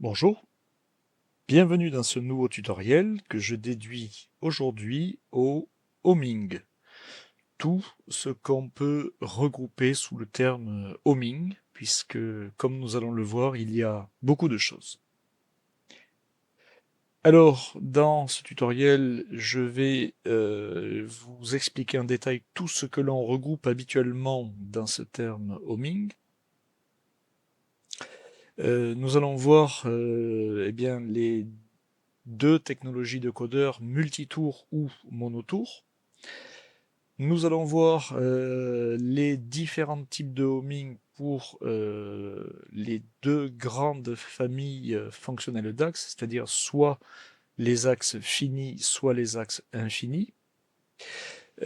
Bonjour, bienvenue dans ce nouveau tutoriel que je déduis aujourd'hui au homing. Tout ce qu'on peut regrouper sous le terme homing, puisque comme nous allons le voir, il y a beaucoup de choses. Alors, dans ce tutoriel, je vais vous expliquer en détail tout ce que l'on regroupe habituellement dans ce terme homing. Nous allons voir eh bien, les deux technologies de codeur multitour ou monotour. Nous allons voir les différents types de homing pour les deux grandes familles fonctionnelles d'axes, c'est-à-dire soit les axes finis, soit les axes infinis.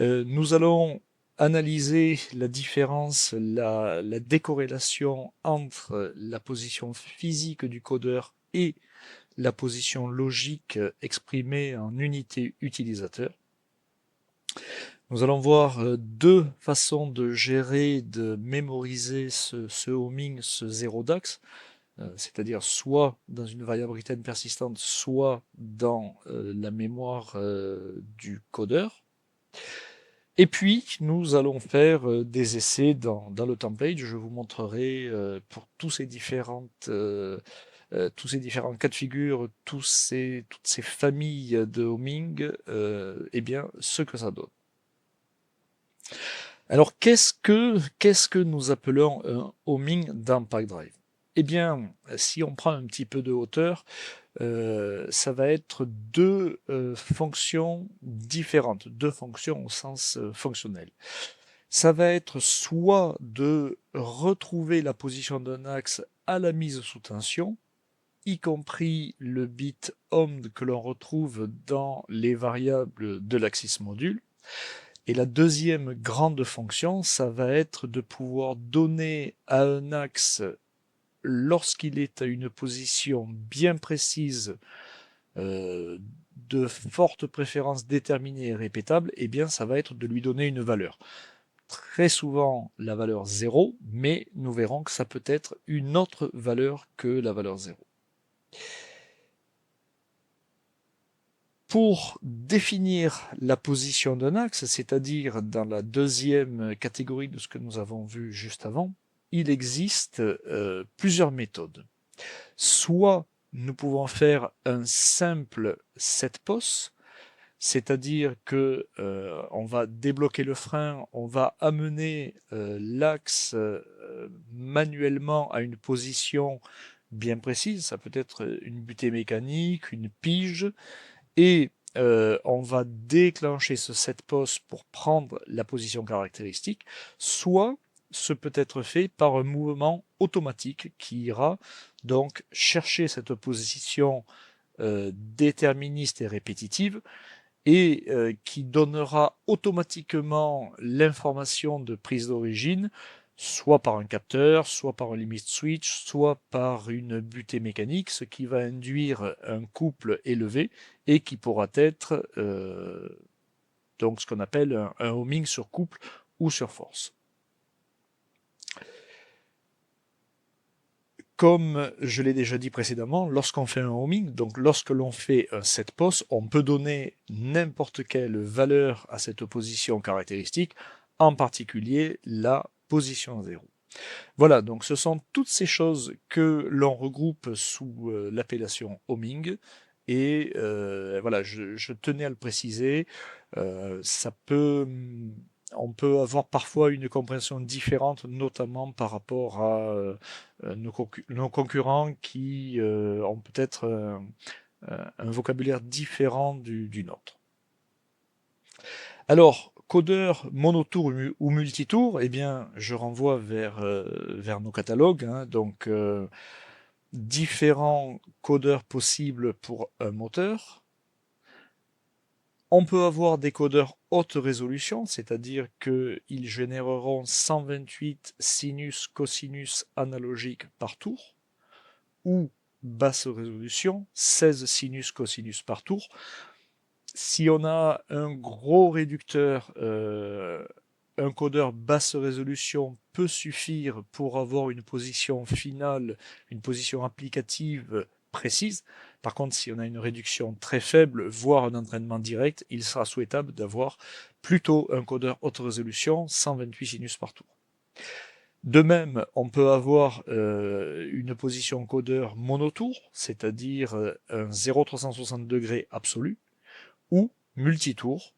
Nous allons analyser la différence, la décorrélation entre la position physique du codeur et la position logique exprimée en unité utilisateur. Nous allons voir deux façons de gérer, de mémoriser ce homing, ce zéro d'axe, c'est-à-dire soit dans une variable retain persistante, soit dans la mémoire du codeur. Et puis, nous allons faire des essais dans le template. Je vous montrerai pour tous ces différents cas de figure, toutes ces familles de homing, eh bien, ce que ça donne. Alors, qu'est-ce que nous appelons un homing dans Pipedrive? Eh bien, si on prend un petit peu de hauteur, ça va être deux fonctions différentes, deux fonctions au sens fonctionnel. Ça va être soit de retrouver la position d'un axe à la mise sous tension, y compris le bit home que l'on retrouve dans les variables de l'axis module. Et la deuxième grande fonction, ça va être de pouvoir donner à un axe, lorsqu'il est à une position bien précise, euh, de forte préférence déterminée et répétable, eh bien ça va être de lui donner une valeur. Très souvent la valeur 0, mais nous verrons que ça peut être une autre valeur que la valeur 0. Pour définir la position d'un axe, c'est-à-dire dans la deuxième catégorie de ce que nous avons vu juste avant, il existe plusieurs méthodes. Soit nous pouvons faire un simple setPos, c'est-à-dire que on va débloquer le frein, on va amener l'axe manuellement à une position bien précise, ça peut être une butée mécanique, une pige, et on va déclencher ce setPos pour prendre la position caractéristique, soit ce peut être fait par un mouvement automatique qui ira donc chercher cette position déterministe et répétitive et qui donnera automatiquement l'information de prise d'origine, soit par un capteur, soit par un limit switch, soit par une butée mécanique, ce qui va induire un couple élevé et qui pourra être donc ce qu'on appelle un homing sur couple ou sur force. Comme je l'ai déjà dit précédemment, lorsqu'on fait un homing, donc lorsque l'on fait un setPos, on peut donner n'importe quelle valeur à cette position caractéristique, en particulier la position 0. Voilà, donc ce sont toutes ces choses que l'on regroupe sous l'appellation homing. Et voilà, je tenais à le préciser. Ça peut, on peut avoir parfois une compréhension différente, notamment par rapport à nos concurrents qui ont peut-être un vocabulaire différent du nôtre. Alors, codeur monotour ou multitour, eh bien, je renvoie vers nos catalogues. Hein, donc, différents codeurs possibles pour un moteur. On peut avoir des codeurs haute résolution, c'est-à-dire qu'ils généreront 128 sinus, cosinus analogiques par tour, ou basse résolution, 16 sinus, cosinus par tour. Si on a un gros réducteur, un codeur basse résolution peut suffire pour avoir une position finale, une position applicative précise. Par contre, si on a une réduction très faible, voire un entraînement direct, il sera souhaitable d'avoir plutôt un codeur haute résolution, 128 sinus par tour. De même, on peut avoir une position codeur monotour, c'est-à-dire un 0,360 degrés absolu, ou multitour,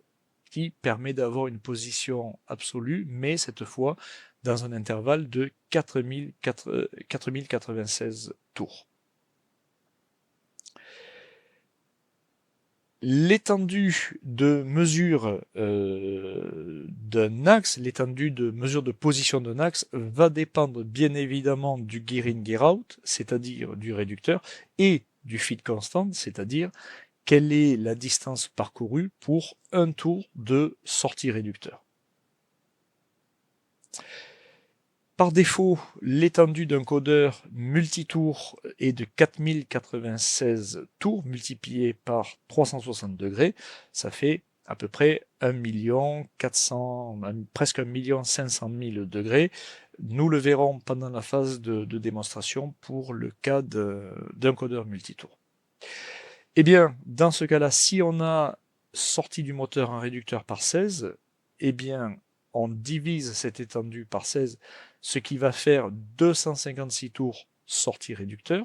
qui permet d'avoir une position absolue, mais cette fois dans un intervalle de 4096 tours. L'étendue de mesure d'un axe, l'étendue de mesure de position d'un axe va dépendre bien évidemment du gear in, gear out, c'est-à-dire du réducteur, et du feed constant, c'est-à-dire quelle est la distance parcourue pour un tour de sortie réducteur. Par défaut, l'étendue d'un codeur multitour est de 4096 tours multiplié par 360 degrés. Ça fait à peu près 1 presque 1 500 000 degrés. Nous le verrons pendant la phase de démonstration pour le cas d'un codeur multitour. Eh bien, dans ce cas-là, si on a sorti du moteur un réducteur par 16, eh bien, on divise cette étendue par 16, ce qui va faire 256 tours sortie réducteur.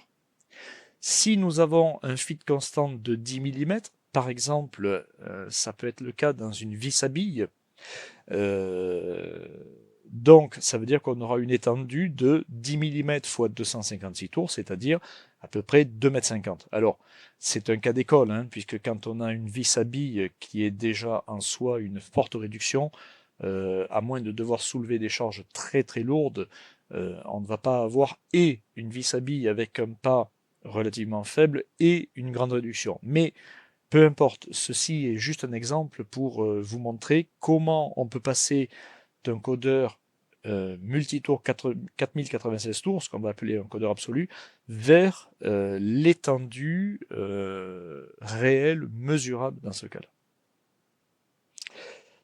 Si nous avons un feed constant de 10 mm, par exemple, ça peut être le cas dans une vis à billes, donc ça veut dire qu'on aura une étendue de 10 mm x 256 tours, c'est-à-dire à peu près 2,50 m. Alors, c'est un cas d'école, hein, puisque quand on a une vis à billes qui est déjà en soi une forte réduction, à moins de devoir soulever des charges très très lourdes, on ne va pas avoir et une vis à billes avec un pas relativement faible et une grande réduction. Mais peu importe, ceci est juste un exemple pour vous montrer comment on peut passer d'un codeur multitour 4096 tours, ce qu'on va appeler un codeur absolu, vers l'étendue réelle, mesurable dans ce cas-là.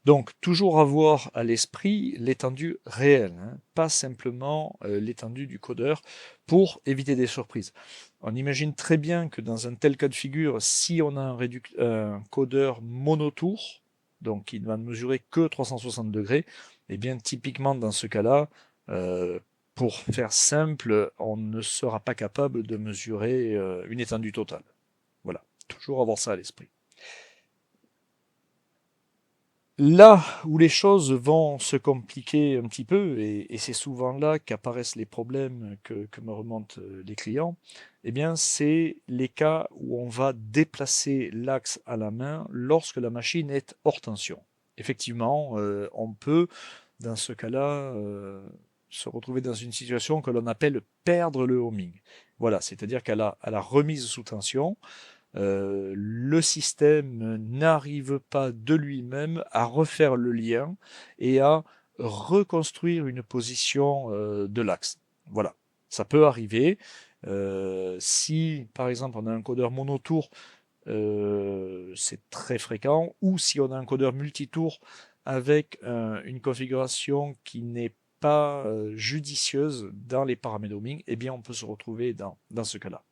Donc, toujours avoir à l'esprit l'étendue réelle, hein, pas simplement l'étendue du codeur, pour éviter des surprises. On imagine très bien que dans un tel cas de figure, si on a un codeur monotour, donc qui ne va mesurer que 360 degrés, et bien typiquement dans ce cas-là, pour faire simple, on ne sera pas capable de mesurer une étendue totale. Voilà, toujours avoir ça à l'esprit. Là où les choses vont se compliquer un petit peu, et c'est souvent là qu'apparaissent les problèmes que me remontent les clients, eh bien c'est les cas où on va déplacer l'axe à la main lorsque la machine est hors tension. Effectivement, on peut, dans ce cas-là, se retrouver dans une situation que l'on appelle perdre le homing. Voilà, c'est-à-dire qu'à la remise sous tension, le système n'arrive pas de lui-même à refaire le lien et à reconstruire une position de l'axe. Voilà, ça peut arriver. Si par exemple on a un codeur monotour, c'est très fréquent, ou si on a un codeur multitour avec une configuration qui n'est pas judicieuse dans les paramètres homing, eh bien on peut se retrouver dans ce cas-là.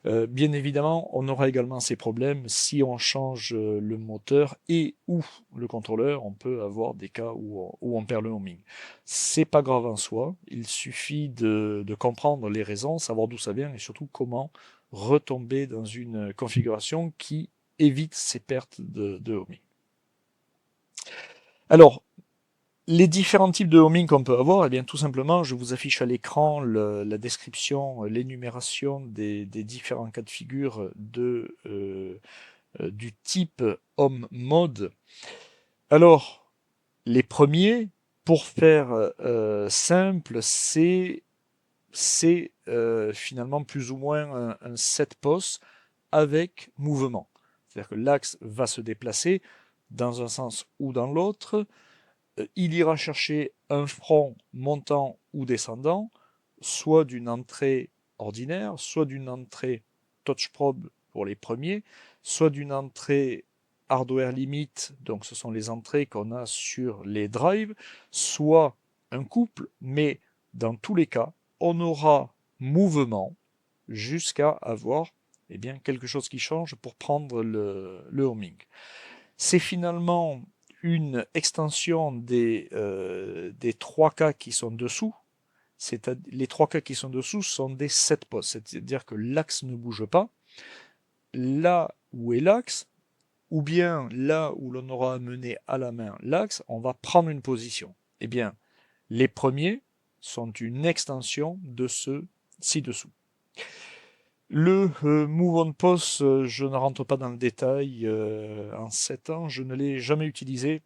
Bien évidemment, on aura également ces problèmes si on change le moteur et ou le contrôleur. On peut avoir des cas où on perd le homing. C'est pas grave en soi, il suffit de comprendre les raisons, savoir d'où ça vient et surtout comment retomber dans une configuration qui évite ces pertes de homing. Alors, les différents types de homing qu'on peut avoir, eh bien tout simplement, je vous affiche à l'écran la description, l'énumération des différents cas de figure du type home mode. Alors, les premiers, pour faire simple, c'est finalement plus ou moins un set post avec mouvement. C'est-à-dire que l'axe va se déplacer dans un sens ou dans l'autre. Il ira chercher un front montant ou descendant, soit d'une entrée ordinaire, soit d'une entrée touch probe pour les premiers, soit d'une entrée hardware limit, donc ce sont les entrées qu'on a sur les drives, soit un couple, mais dans tous les cas, on aura mouvement jusqu'à avoir eh bien, quelque chose qui change pour prendre le homing. C'est finalement une extension des 3K qui sont dessous. Les 3K qui sont dessous sont des 7 postes, c'est-à-dire que l'axe ne bouge pas. Là où est l'axe, ou bien là où l'on aura amené à la main l'axe, on va prendre une position. Eh bien, les premiers sont une extension de ceux ci-dessous. Le Move on Post, je ne rentre pas dans le détail. En 7 ans, je ne l'ai jamais utilisé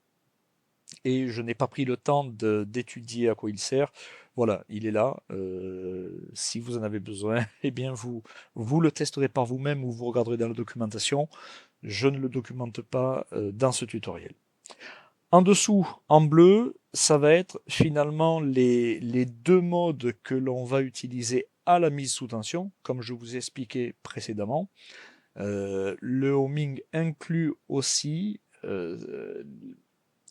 et je n'ai pas pris le temps d'étudier à quoi il sert. Voilà, il est là. Si vous en avez besoin, eh bien vous le testerez par vous-même ou vous regarderez dans la documentation. Je ne le documente pas dans ce tutoriel. En dessous, en bleu, ça va être finalement les deux modes que l'on va utiliser à la mise sous tension, comme je vous ai expliqué précédemment. Le homing inclut aussi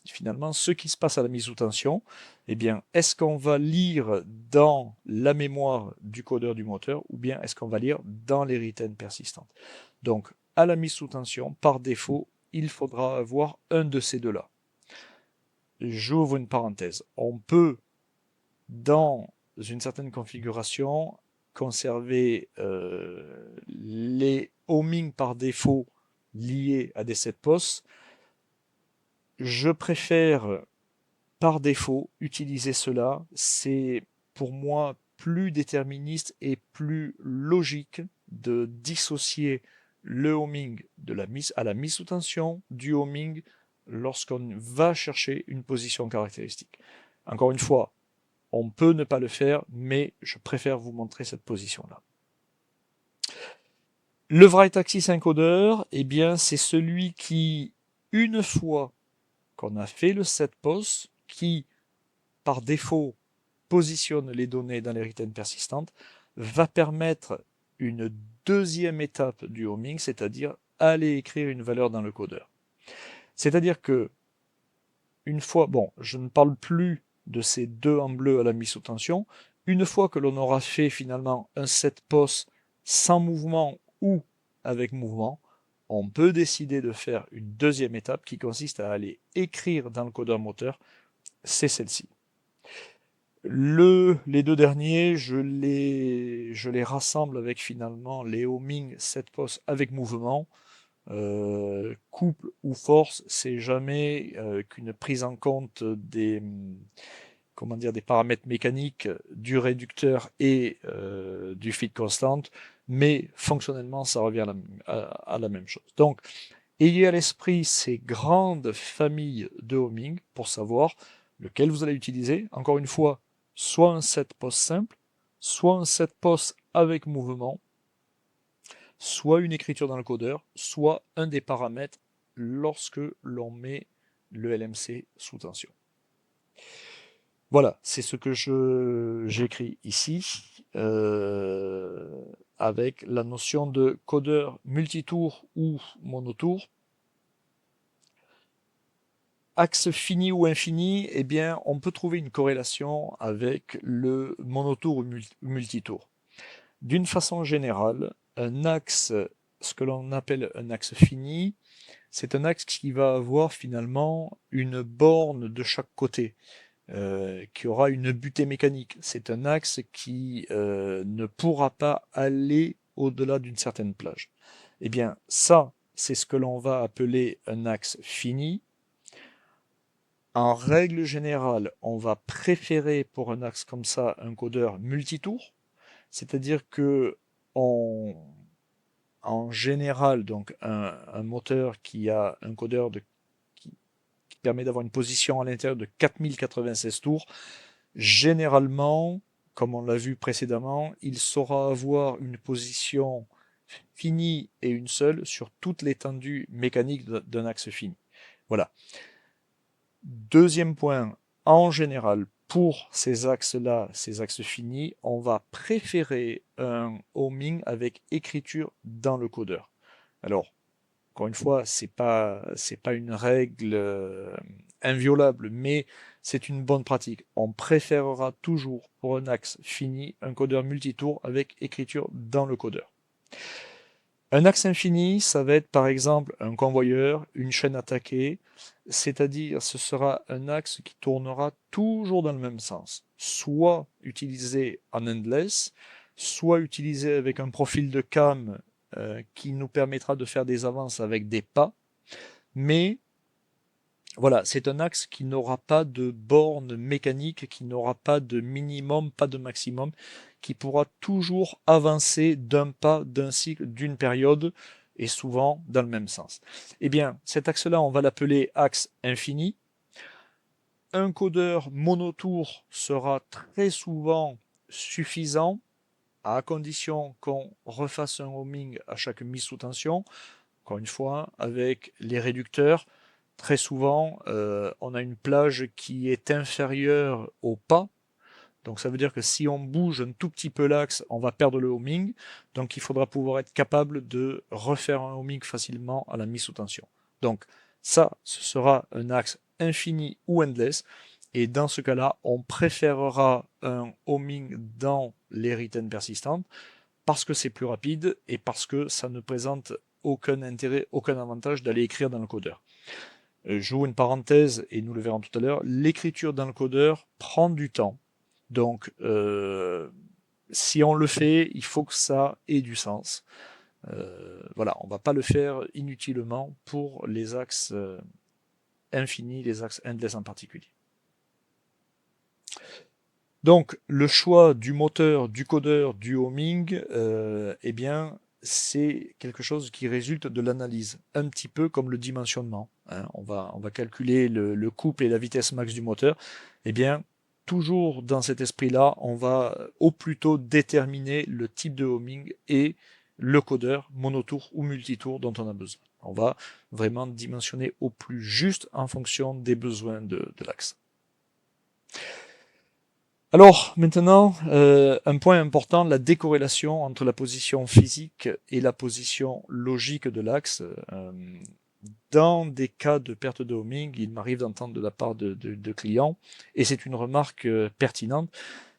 finalement ce qui se passe à la mise sous tension. Eh bien, est-ce qu'on va lire dans la mémoire du codeur du moteur ou bien est-ce qu'on va lire dans les retain persistantes? Donc, à la mise sous tension, par défaut, il faudra avoir un de ces deux-là. J'ouvre une parenthèse. On peut, dans une certaine configuration, conserver les homing par défaut liés à des set posts. Je préfère par défaut utiliser cela. C'est pour moi plus déterministe et plus logique de dissocier le homing à la mise sous tension du homing lorsqu'on va chercher une position caractéristique. Encore une fois, on peut ne pas le faire, mais je préfère vous montrer cette position-là. Le Write Axis Encoder, eh bien, c'est celui qui, une fois qu'on a fait le set post, qui, par défaut, positionne les données dans les retain persistantes, va permettre une deuxième étape du homing, c'est-à-dire aller écrire une valeur dans le codeur. C'est-à-dire que, une fois, bon, je ne parle plus de ces deux en bleu à la mise sous tension, une fois que l'on aura fait finalement un set post sans mouvement ou avec mouvement, on peut décider de faire une deuxième étape qui consiste à aller écrire dans le codeur moteur, c'est celle-ci. Les deux derniers, je les rassemble avec finalement les homing set post avec mouvement. Couple ou force, c'est jamais qu'une prise en compte des paramètres mécaniques du réducteur et du feed constant, mais fonctionnellement, ça revient à la même chose. Donc, ayez à l'esprit ces grandes familles de homing pour savoir lequel vous allez utiliser. Encore une fois, soit un set post simple, soit un set post avec mouvement, soit une écriture dans le codeur, soit un des paramètres lorsque l'on met le LMC sous tension. Voilà, c'est ce que j'écris ici avec la notion de codeur multitour ou monotour. Axe fini ou infini, eh bien, on peut trouver une corrélation avec le monotour ou multitour. D'une façon générale, un axe, ce que l'on appelle un axe fini, c'est un axe qui va avoir finalement une borne de chaque côté, qui aura une butée mécanique. C'est un axe qui ne pourra pas aller au-delà d'une certaine plage. Eh bien, ça, c'est ce que l'on va appeler un axe fini. En règle générale, on va préférer pour un axe comme ça un codeur multitour, c'est-à-dire que en général, donc un moteur qui a un codeur qui permet d'avoir une position à l'intérieur de 4096 tours, généralement, comme on l'a vu précédemment, il saura avoir une position finie et une seule sur toute l'étendue mécanique d'un axe fini. Voilà. Deuxième point, en général, pour ces axes-là, ces axes finis, on va préférer un homing avec écriture dans le codeur. Alors, encore une fois, c'est pas une règle inviolable, mais c'est une bonne pratique. On préférera toujours pour un axe fini un codeur multitour avec écriture dans le codeur. Un axe infini, ça va être par exemple un convoyeur, une chaîne attaquée, c'est-à-dire ce sera un axe qui tournera toujours dans le même sens, soit utilisé en endless, soit utilisé avec un profil de cam qui nous permettra de faire des avances avec des pas, mais voilà, c'est un axe qui n'aura pas de borne mécanique, qui n'aura pas de minimum, pas de maximum, qui pourra toujours avancer d'un pas, d'un cycle, d'une période, et souvent dans le même sens. Eh bien, cet axe-là, on va l'appeler axe infini. Un codeur monotour sera très souvent suffisant, à condition qu'on refasse un homing à chaque mise sous tension. Encore une fois, avec les réducteurs, très souvent, on a une plage qui est inférieure au pas. Donc ça veut dire que si on bouge un tout petit peu l'axe, on va perdre le homing. Donc il faudra pouvoir être capable de refaire un homing facilement à la mise sous tension. Donc ça, ce sera un axe infini ou endless. Et dans ce cas-là, on préférera un homing dans les returns persistantes parce que c'est plus rapide et parce que ça ne présente aucun intérêt, aucun avantage d'aller écrire dans le codeur. J'ouvre une parenthèse et nous le verrons tout à l'heure, l'écriture dans le codeur prend du temps. Donc, si on le fait, il faut que ça ait du sens. Voilà, on ne va pas le faire inutilement pour les axes infinis, les axes endless en particulier. Donc, le choix du moteur, du codeur, du homing, eh bien, c'est quelque chose qui résulte de l'analyse, un petit peu comme le dimensionnement. Hein. On va calculer le couple et la vitesse max du moteur. Eh bien, toujours dans cet esprit-là, on va au plus tôt déterminer le type de homing et le codeur, monotour ou multitour dont on a besoin. On va vraiment dimensionner au plus juste en fonction des besoins de l'axe. Alors maintenant, un point important, la décorrélation entre la position physique et la position logique de l'axe. Dans des cas de perte de homing, il m'arrive d'entendre de la part de clients, et c'est une remarque pertinente,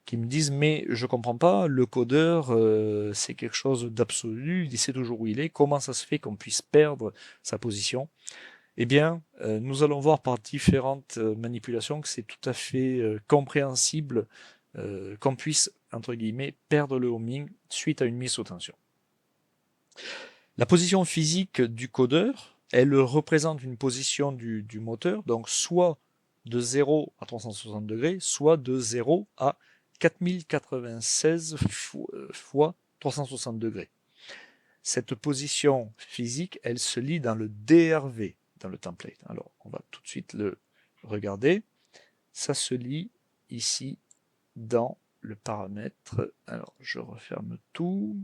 qui me disent mais je comprends pas, le codeur c'est quelque chose d'absolu, il sait toujours où il est, comment ça se fait qu'on puisse perdre sa position? Eh bien, nous allons voir par différentes manipulations que c'est tout à fait compréhensible qu'on puisse, entre guillemets, perdre le homing suite à une mise sous tension. La position physique du codeur, elle représente une position du moteur, donc soit de 0 à 360 degrés, soit de 0 à 4096 fois 360 degrés. Cette position physique, elle se lit dans le DRV, dans le template. Alors, on va tout de suite le regarder. Ça se lit ici dans le paramètre. Alors, je referme tout.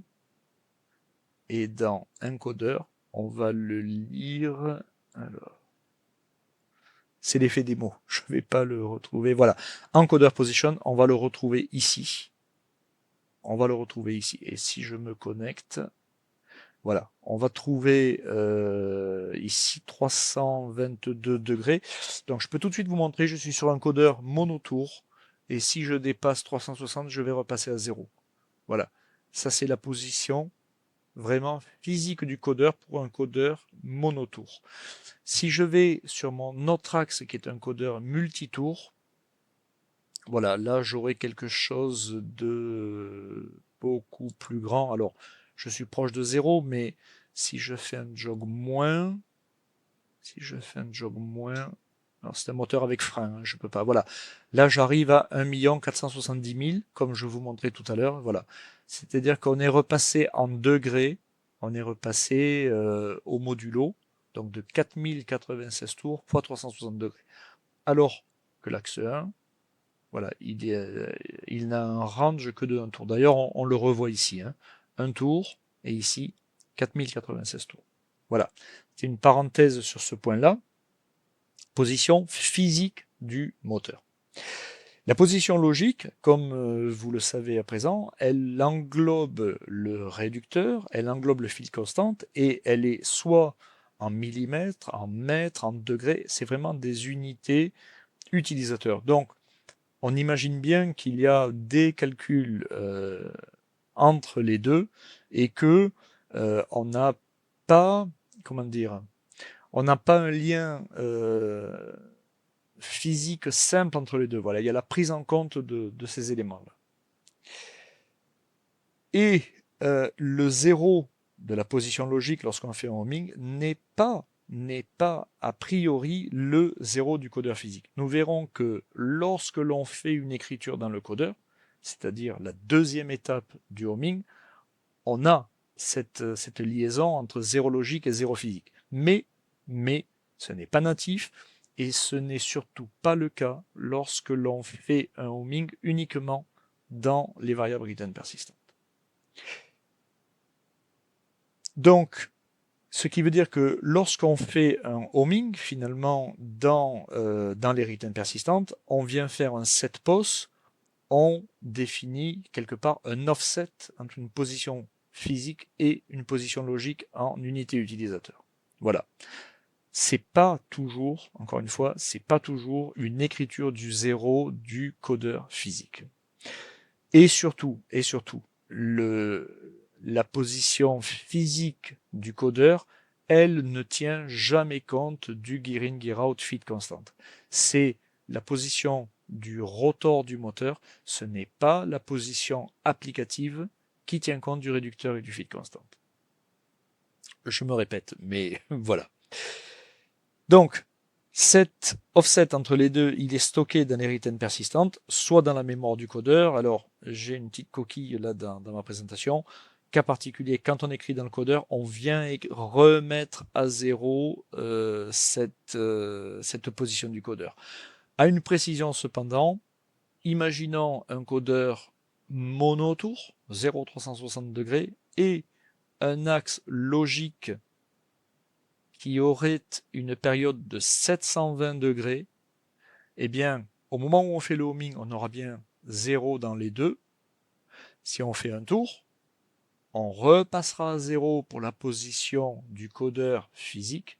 Et dans encodeur, on va le lire. Alors, c'est l'effet des mots. Je ne vais pas le retrouver. Voilà. Encodeur position, on va le retrouver ici. On va le retrouver ici. Et si je me connecte, voilà, on va trouver ici 322 degrés. Donc je peux tout de suite vous montrer, je suis sur un codeur monotour. Et si je dépasse 360, je vais repasser à 0. Voilà, ça c'est la position vraiment physique du codeur pour un codeur monotour. Si je vais sur mon autre axe qui est un codeur multitour, voilà, là j'aurai quelque chose de beaucoup plus grand. Alors, je suis proche de 0, mais si je fais un jog moins, alors c'est un moteur avec frein, hein, je peux pas. Voilà, là j'arrive à 1 470 000, comme je vous montrais tout à l'heure. Voilà, c'est-à-dire qu'on est repassé en degrés, on est repassé au modulo, donc de 4096 tours fois 360 degrés. Alors que l'axe 1, voilà, il n'a un range que de 1 tour. D'ailleurs, on le revoit ici, hein, 1 tour, et ici 4096 tours. Voilà, c'est une parenthèse sur ce point-là. Position physique du moteur. La position logique, comme vous le savez à présent, elle englobe le réducteur, elle englobe le fil constante, et elle est soit en millimètres, en mètres, en degrés, c'est vraiment des unités utilisateurs. Donc, on imagine bien qu'il y a des calculs entre les deux et que on n'a pas, comment dire, on n'a pas un lien physique simple entre les deux. Voilà, il y a la prise en compte de ces éléments-là. Et le zéro de la position logique lorsqu'on fait un homing n'est pas a priori le zéro du codeur physique. Nous verrons que lorsque l'on fait une écriture dans le codeur, c'est-à-dire la deuxième étape du homing, on a cette liaison entre zéro logique et zéro physique. Mais ce n'est pas natif et ce n'est surtout pas le cas lorsque l'on fait un homing uniquement dans les variables return persistantes. Donc, ce qui veut dire que lorsqu'on fait un homing, finalement, dans les returns persistantes, on vient faire un set pos, on définit quelque part un offset entre une position physique et une position logique en unité utilisateur. Voilà. C'est pas toujours, encore une fois, c'est pas toujours une écriture du zéro du codeur physique. Et surtout, la position physique du codeur, elle ne tient jamais compte du gear in, gear out feed constant. C'est la position du rotor du moteur, ce n'est pas la position applicative qui tient compte du réducteur et du feed constant. Je me répète, mais voilà. Donc, cet offset entre les deux, il est stocké dans les returns persistantes, soit dans la mémoire du codeur. Alors, j'ai une petite coquille là dans ma présentation. Cas particulier, quand on écrit dans le codeur, on vient remettre à zéro cette position du codeur. À une précision cependant, imaginons un codeur monotour, 0,360 degrés, et un axe logique qui aurait une période de 720 degrés, eh bien, au moment où on fait le homing, on aura bien 0 dans les deux. Si on fait un tour, on repassera à 0 pour la position du codeur physique,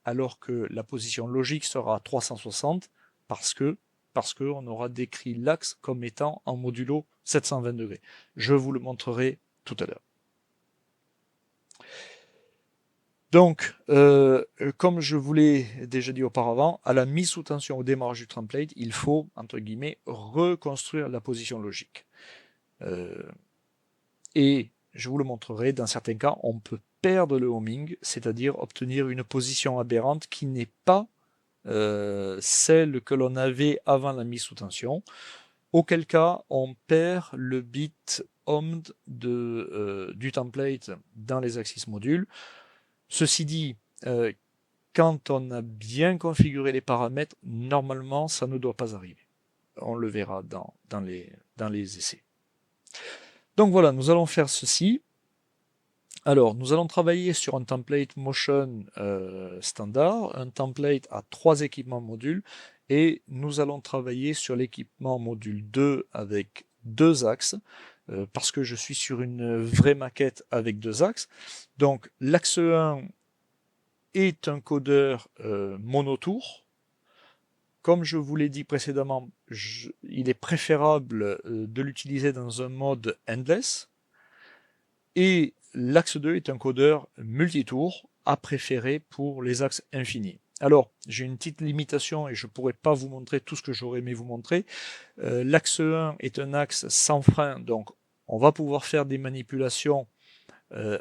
alors que la position logique sera à 360 parce qu'on aura décrit l'axe comme étant en modulo 720 degrés. Je vous le montrerai tout à l'heure. Donc, comme je vous l'ai déjà dit auparavant, à la mise sous tension au démarrage du template, il faut, entre guillemets, reconstruire la position logique. Et je vous le montrerai, dans certains cas, on peut perdre le homing, c'est-à-dire obtenir une position aberrante qui n'est pas celle que l'on avait avant la mise sous tension, auquel cas on perd le bit omd du template dans les axis modules. Ceci dit, quand on a bien configuré les paramètres, normalement, ça ne doit pas arriver. On le verra dans les essais. Donc voilà, nous allons faire ceci. Alors, nous allons travailler sur un template motion standard, un template à 3 équipements modules, et nous allons travailler sur l'équipement module 2 avec 2 axes, parce que je suis sur une vraie maquette avec 2 axes. Donc, l'axe 1 est un codeur monotour. Comme je vous l'ai dit précédemment, il est préférable de l'utiliser dans un mode endless. Et l'axe 2 est un codeur multitour à préférer pour les axes infinis. Alors, j'ai une petite limitation et je ne pourrais pas vous montrer tout ce que j'aurais aimé vous montrer. L'axe 1 est un axe sans frein, donc on va pouvoir faire des manipulations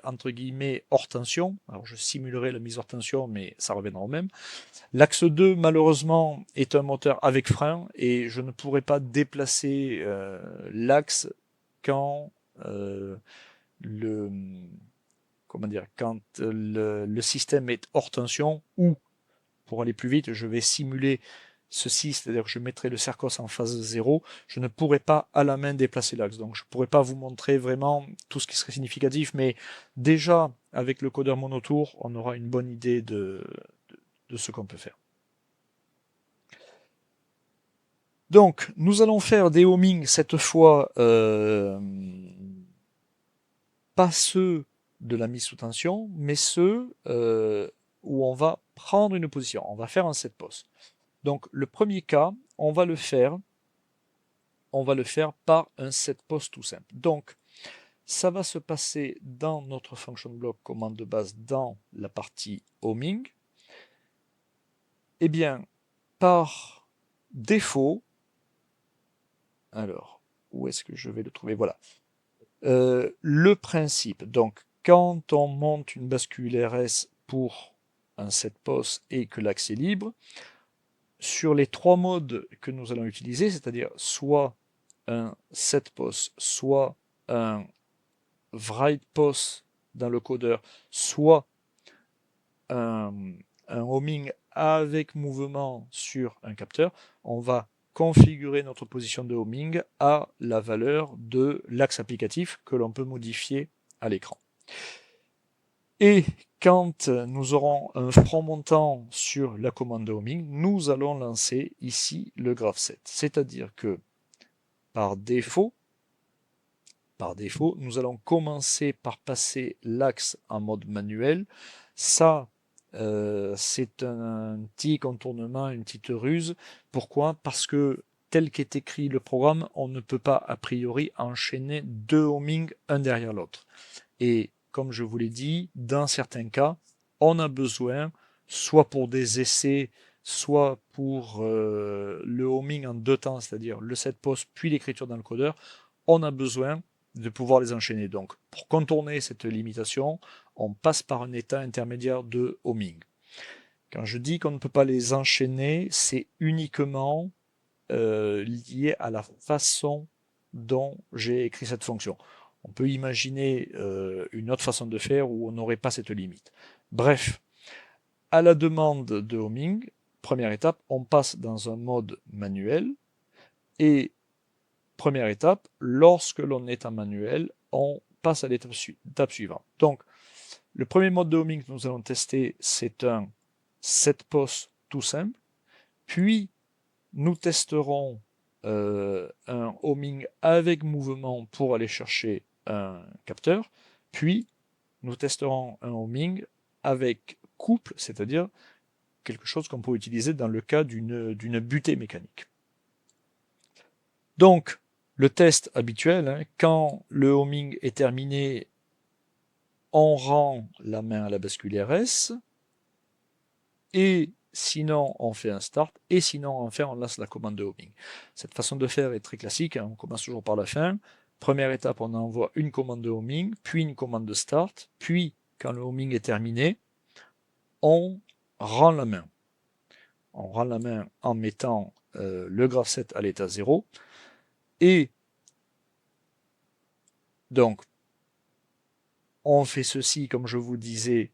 entre guillemets hors tension. Alors je simulerai la mise hors tension, mais ça reviendra au même. L'axe 2, malheureusement, est un moteur avec frein et je ne pourrai pas déplacer l'axe quand quand le système est hors tension, ou pour aller plus vite, je vais simuler ceci, c'est-à-dire que je mettrai le Cercos en phase 0, je ne pourrai pas à la main déplacer l'axe. Donc je ne pourrai pas vous montrer vraiment tout ce qui serait significatif, mais déjà avec le codeur monotour, on aura une bonne idée de ce qu'on peut faire. Donc nous allons faire des homings cette fois, pas ceux de la mise sous tension, mais ceux où on va prendre une position. On va faire un set pos. Donc le premier cas, on va le faire par un set pos tout simple. Donc Ça va se passer dans notre function block commande de base dans la partie homing. Eh bien, par défaut, alors, où est-ce que je vais le trouver? Voilà. Le principe, donc, quand on monte une bascule RS pour un set POS et que l'axe est libre, sur les trois modes que nous allons utiliser, c'est-à-dire soit un set POS, soit un write POS dans le codeur, soit un, un homing avec mouvement sur un capteur, on va configurer notre position de homing à la valeur de l'axe applicatif que l'on peut modifier à l'écran. Et quand nous aurons un front montant sur la commande de homing, nous allons lancer ici le graph set. C'est-à-dire que par défaut, nous allons commencer par passer l'axe en mode manuel. Ça, c'est un petit contournement, une petite ruse. Pourquoi? Parce que tel qu'est écrit le programme, on ne peut pas a priori enchaîner deux homing un derrière l'autre. Et comme je vous l'ai dit, dans certains cas, on a besoin, soit pour des essais, soit pour le homing en deux temps, c'est-à-dire le set post puis l'écriture dans le codeur, on a besoin de pouvoir les enchaîner. Donc, pour contourner cette limitation, on passe par un état intermédiaire de homing. Quand je dis qu'on ne peut pas les enchaîner, c'est uniquement lié à la façon dont j'ai écrit cette fonction. On peut imaginer une autre façon de faire où on n'aurait pas cette limite. Bref, à la demande de homing, première étape, on passe dans un mode manuel et première étape, lorsque l'on est en manuel, on passe à l'étape suivante. Donc, le premier mode de homing que nous allons tester, c'est un set post tout simple. Puis, nous testerons un homing avec mouvement pour aller chercher un capteur. Puis, nous testerons un homing avec couple, c'est-à-dire quelque chose qu'on peut utiliser dans le cas d'une butée mécanique. Donc, le test habituel, hein, quand le homing est terminé, on rend la main à la bascule RS, et sinon on fait un start, et sinon enfin on lance la commande de homing. Cette façon de faire est très classique, hein, on commence toujours par la fin. Première étape, on envoie une commande de homing, puis une commande de start, puis quand le homing est terminé, on rend la main. On rend la main en mettant le graph set à l'état 0, et donc on fait ceci, comme je vous disais,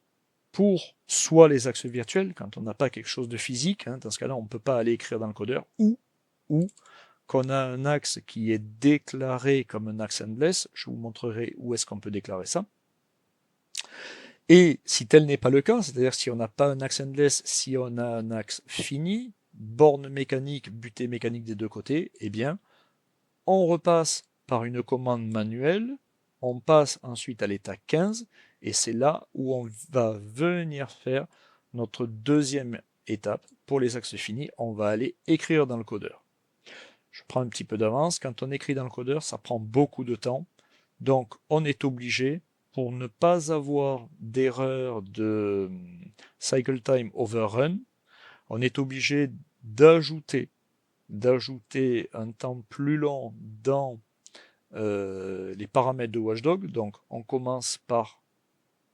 pour soit les axes virtuels, quand on n'a pas quelque chose de physique, hein, dans ce cas-là, on ne peut pas aller écrire dans le codeur, ou qu'on a un axe qui est déclaré comme un axe endless. Je vous montrerai où est-ce qu'on peut déclarer ça. Et si tel n'est pas le cas, c'est-à-dire si on n'a pas un axe endless, si on a un axe fini, borne mécanique, butée mécanique des deux côtés, eh bien, on repasse par une commande manuelle, on passe ensuite à l'état 15, et c'est là où on va venir faire notre deuxième étape. Pour les axes finis, on va aller écrire dans le codeur. Je prends un petit peu d'avance. Quand on écrit dans le codeur, ça prend beaucoup de temps. Donc, on est obligé, pour ne pas avoir d'erreur de cycle time overrun, on est obligé d'ajouter un temps plus long dans les paramètres de Watchdog. Donc, on commence par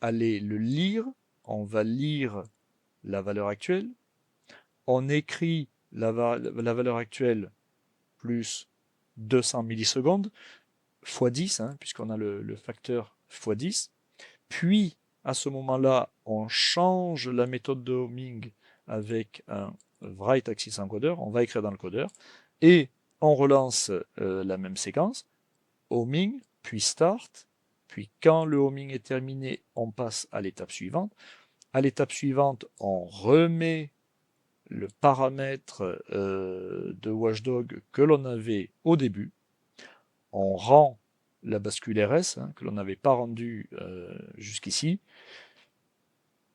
aller le lire. On va lire la valeur actuelle. On écrit la valeur actuelle plus 200 millisecondes x 10, hein, puisqu'on a le facteur x 10. Puis, à ce moment-là, on change la méthode de homing avec un write axis encodeur. On va écrire dans le codeur. Et on relance la même séquence. Homing, puis start. Puis, quand le homing est terminé, on passe à l'étape suivante. À l'étape suivante, on remet le paramètre de Watchdog que l'on avait au début. On rend la bascule RS, hein, que l'on n'avait pas rendue jusqu'ici,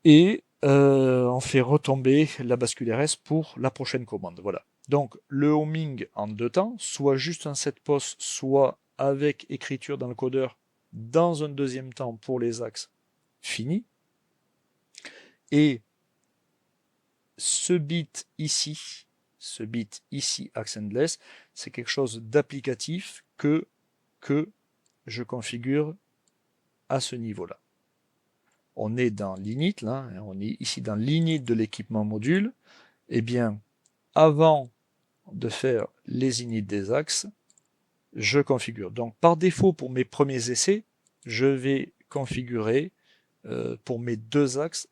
et on fait retomber la bascule RS pour la prochaine commande. Voilà. Donc le homing en deux temps, soit juste un set post, soit avec écriture dans le codeur dans un deuxième temps pour les axes finis. Et ce bit ici, axe endless, c'est quelque chose d'applicatif que je configure à ce niveau-là. On est dans l'init, là, on est ici dans l'init de l'équipement module. Eh bien, avant de faire les init des axes, je configure. Donc, par défaut, pour mes premiers essais, je vais configurer pour mes deux axes,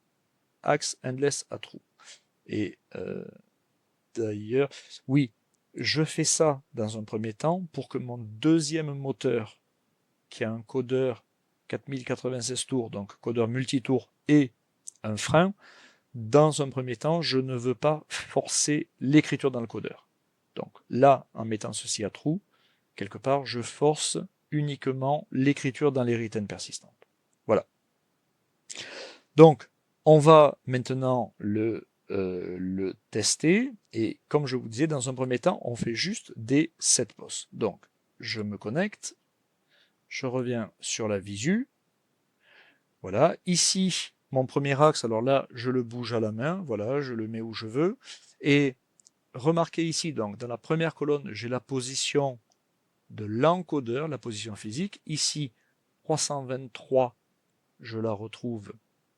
axe endless à true. Et d'ailleurs, oui, je fais ça dans un premier temps pour que mon deuxième moteur, qui a un codeur 4096 tours, donc codeur multitour et un frein, dans un premier temps, je ne veux pas forcer l'écriture dans le codeur. Donc là, en mettant ceci à true, quelque part, je force uniquement l'écriture dans les retain persistantes. Voilà. Donc, on va maintenant le tester, et comme je vous disais, dans un premier temps, on fait juste des setposts. Donc, je me connecte, je reviens sur la visu, voilà, ici, mon premier axe, alors là, je le bouge à la main, voilà, je le mets où je veux, et remarquez ici, donc, dans la première colonne, j'ai la position de l'encodeur, la position physique, ici, 323, je la retrouve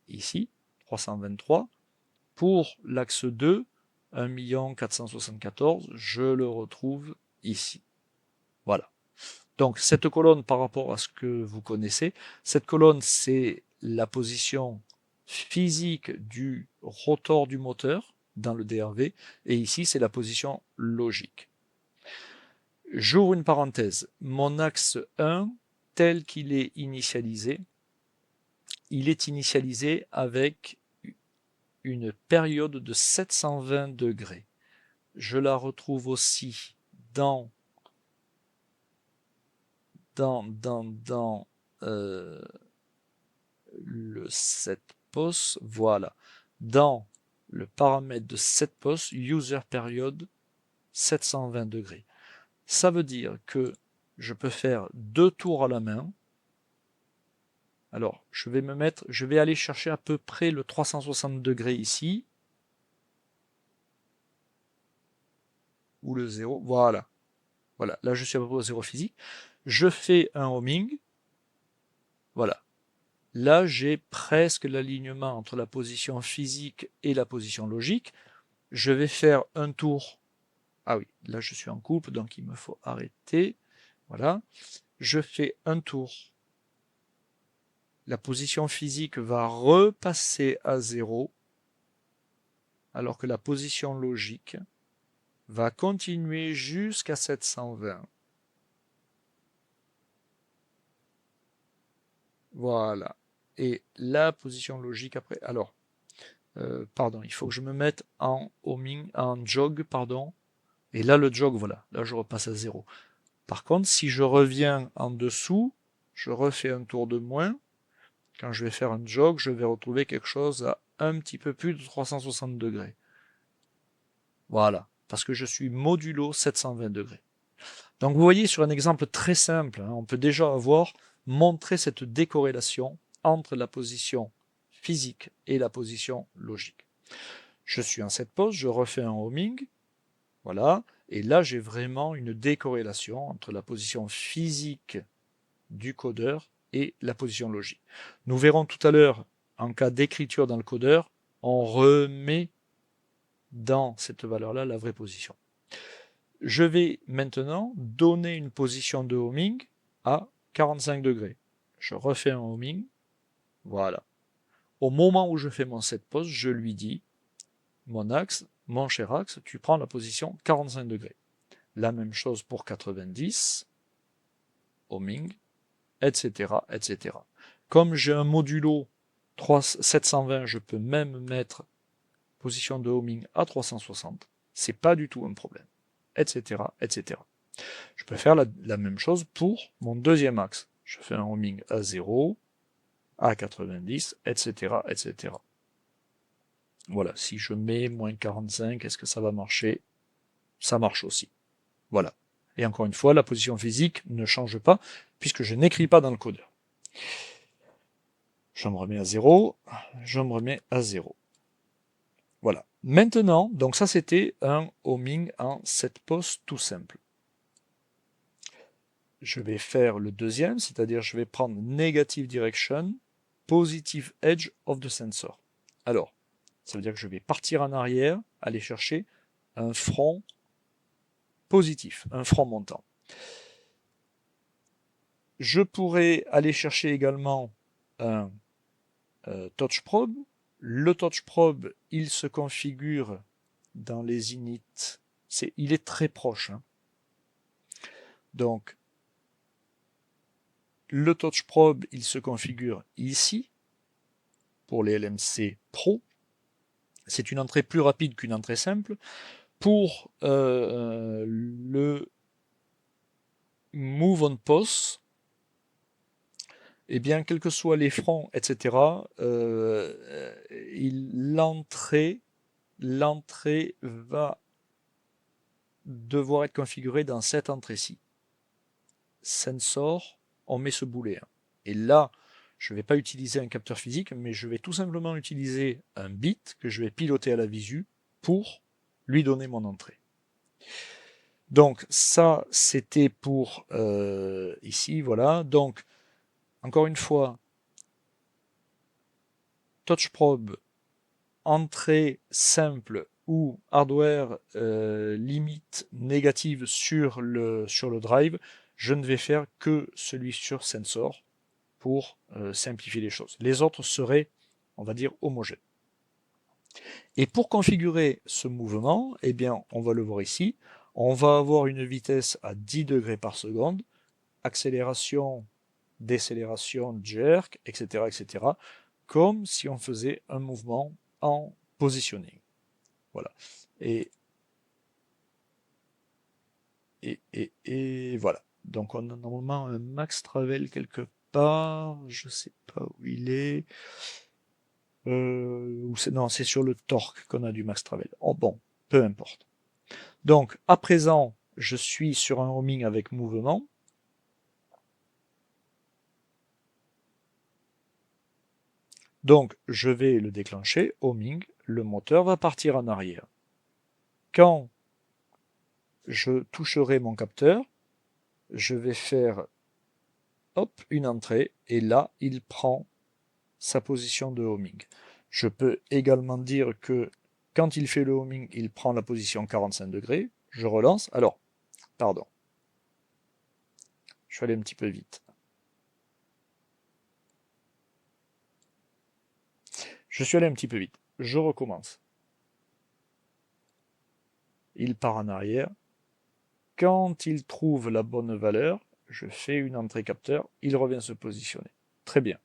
ici, 323, pour l'axe 2, 1 474, je le retrouve ici. Voilà. Donc cette colonne par rapport à ce que vous connaissez, cette colonne c'est la position physique du rotor du moteur dans le DRV, et ici c'est la position logique. J'ouvre une parenthèse. Mon axe 1, tel qu'il est initialisé, il est initialisé avec une période de 720 degrés. Je la retrouve aussi dans le setpost, voilà, dans le paramètre de setpost, user period 720 degrés. Ça veut dire que je peux faire 2 tours à la main. Alors, je vais aller chercher à peu près le 360 degrés ici, ou le 0, voilà. Voilà, là je suis à peu près au 0 physique. Je fais un homing, voilà. Là, j'ai presque l'alignement entre la position physique et la position logique. Je vais faire un tour. Ah oui, là je suis en coupe, donc il me faut arrêter. Voilà. Je fais un tour. La position physique va repasser à 0, alors que la position logique va continuer jusqu'à 720. Voilà. Et la position logique après. Alors, pardon, il faut que je me mette en homing, en jog, pardon. Et là, le jog, voilà. Là, je repasse à 0. Par contre, si je reviens en dessous, je refais un tour de moins. Quand je vais faire un jog, je vais retrouver quelque chose à un petit peu plus de 360 degrés. Voilà. Parce que je suis modulo 720 degrés. Donc vous voyez sur un exemple très simple, on peut déjà montrer cette décorrélation entre la position physique et la position logique. Je suis en setpost, je refais un homing, voilà, et là j'ai vraiment une décorrélation entre la position physique du codeur et la position logique. Nous verrons tout à l'heure, en cas d'écriture dans le codeur, on remet dans cette valeur-là la vraie position. Je vais maintenant donner une position de homing à 45 degrés. Je refais un homing, voilà. Au moment où je fais mon setpost, je lui dis, mon axe, mon cher axe, tu prends la position 45 degrés. La même chose pour 90, homing, etc., etc. Comme j'ai un modulo 720, je peux même mettre position de homing à 360. C'est pas du tout un problème, etc., etc. Je peux faire la même chose pour mon deuxième axe. Je fais un homing à 0, à 90, etc., etc. Voilà, si je mets moins 45, est-ce que ça va marcher? Ça marche aussi. Voilà. Et encore une fois, la position physique ne change pas puisque je n'écris pas dans le codeur. Je me remets à 0, je me remets à 0. Voilà. Maintenant, donc ça c'était un homing en 7 poses tout simple. Je vais faire le deuxième, c'est-à-dire je vais prendre negative direction, positive edge of the sensor. Alors, ça veut dire que je vais partir en arrière, aller chercher un front positif, un front montant. Je pourrais aller chercher également un touch probe. Le touch probe, il se configure dans les init. Il est très proche. Hein. Donc, le touch probe, il se configure ici pour les LMC Pro. C'est une entrée plus rapide qu'une entrée simple. Pour le Move on Pos, eh bien, quels que soient les fronts, etc., l'entrée va devoir être configurée dans cette entrée-ci. Sensor, on met ce boulet. Hein. Et là, je ne vais pas utiliser un capteur physique, mais je vais tout simplement utiliser un bit que je vais piloter à la visu pour lui donner mon entrée. Donc ça, c'était pour ici, voilà. Donc, encore une fois, touch probe, entrée simple ou hardware limite négative sur le drive, je ne vais faire que celui sur sensor pour simplifier les choses. Les autres seraient, on va dire, homogènes. Et pour configurer ce mouvement, eh bien, on va le voir ici, on va avoir une vitesse à 10 degrés par seconde, accélération, décélération, jerk, etc., etc., comme si on faisait un mouvement en positioning. Voilà. Et voilà. Donc on a normalement un max travel quelque part, je sais pas où il est. Non, c'est sur le torque qu'on a du max travel. Oh bon, peu importe. Donc à présent, je suis sur un homing avec mouvement. Donc je vais le déclencher, homing, le moteur va partir en arrière. Quand je toucherai mon capteur, je vais faire hop, une entrée, et là, il prend sa position de homing. Je peux également dire que quand il fait le homing, il prend la position 45 degrés. Je relance. Alors, pardon. Je suis allé un petit peu vite. Je suis allé un petit peu vite. Je recommence. Il part en arrière. Quand il trouve la bonne valeur, je fais une entrée capteur. Il revient se positionner. Très bien.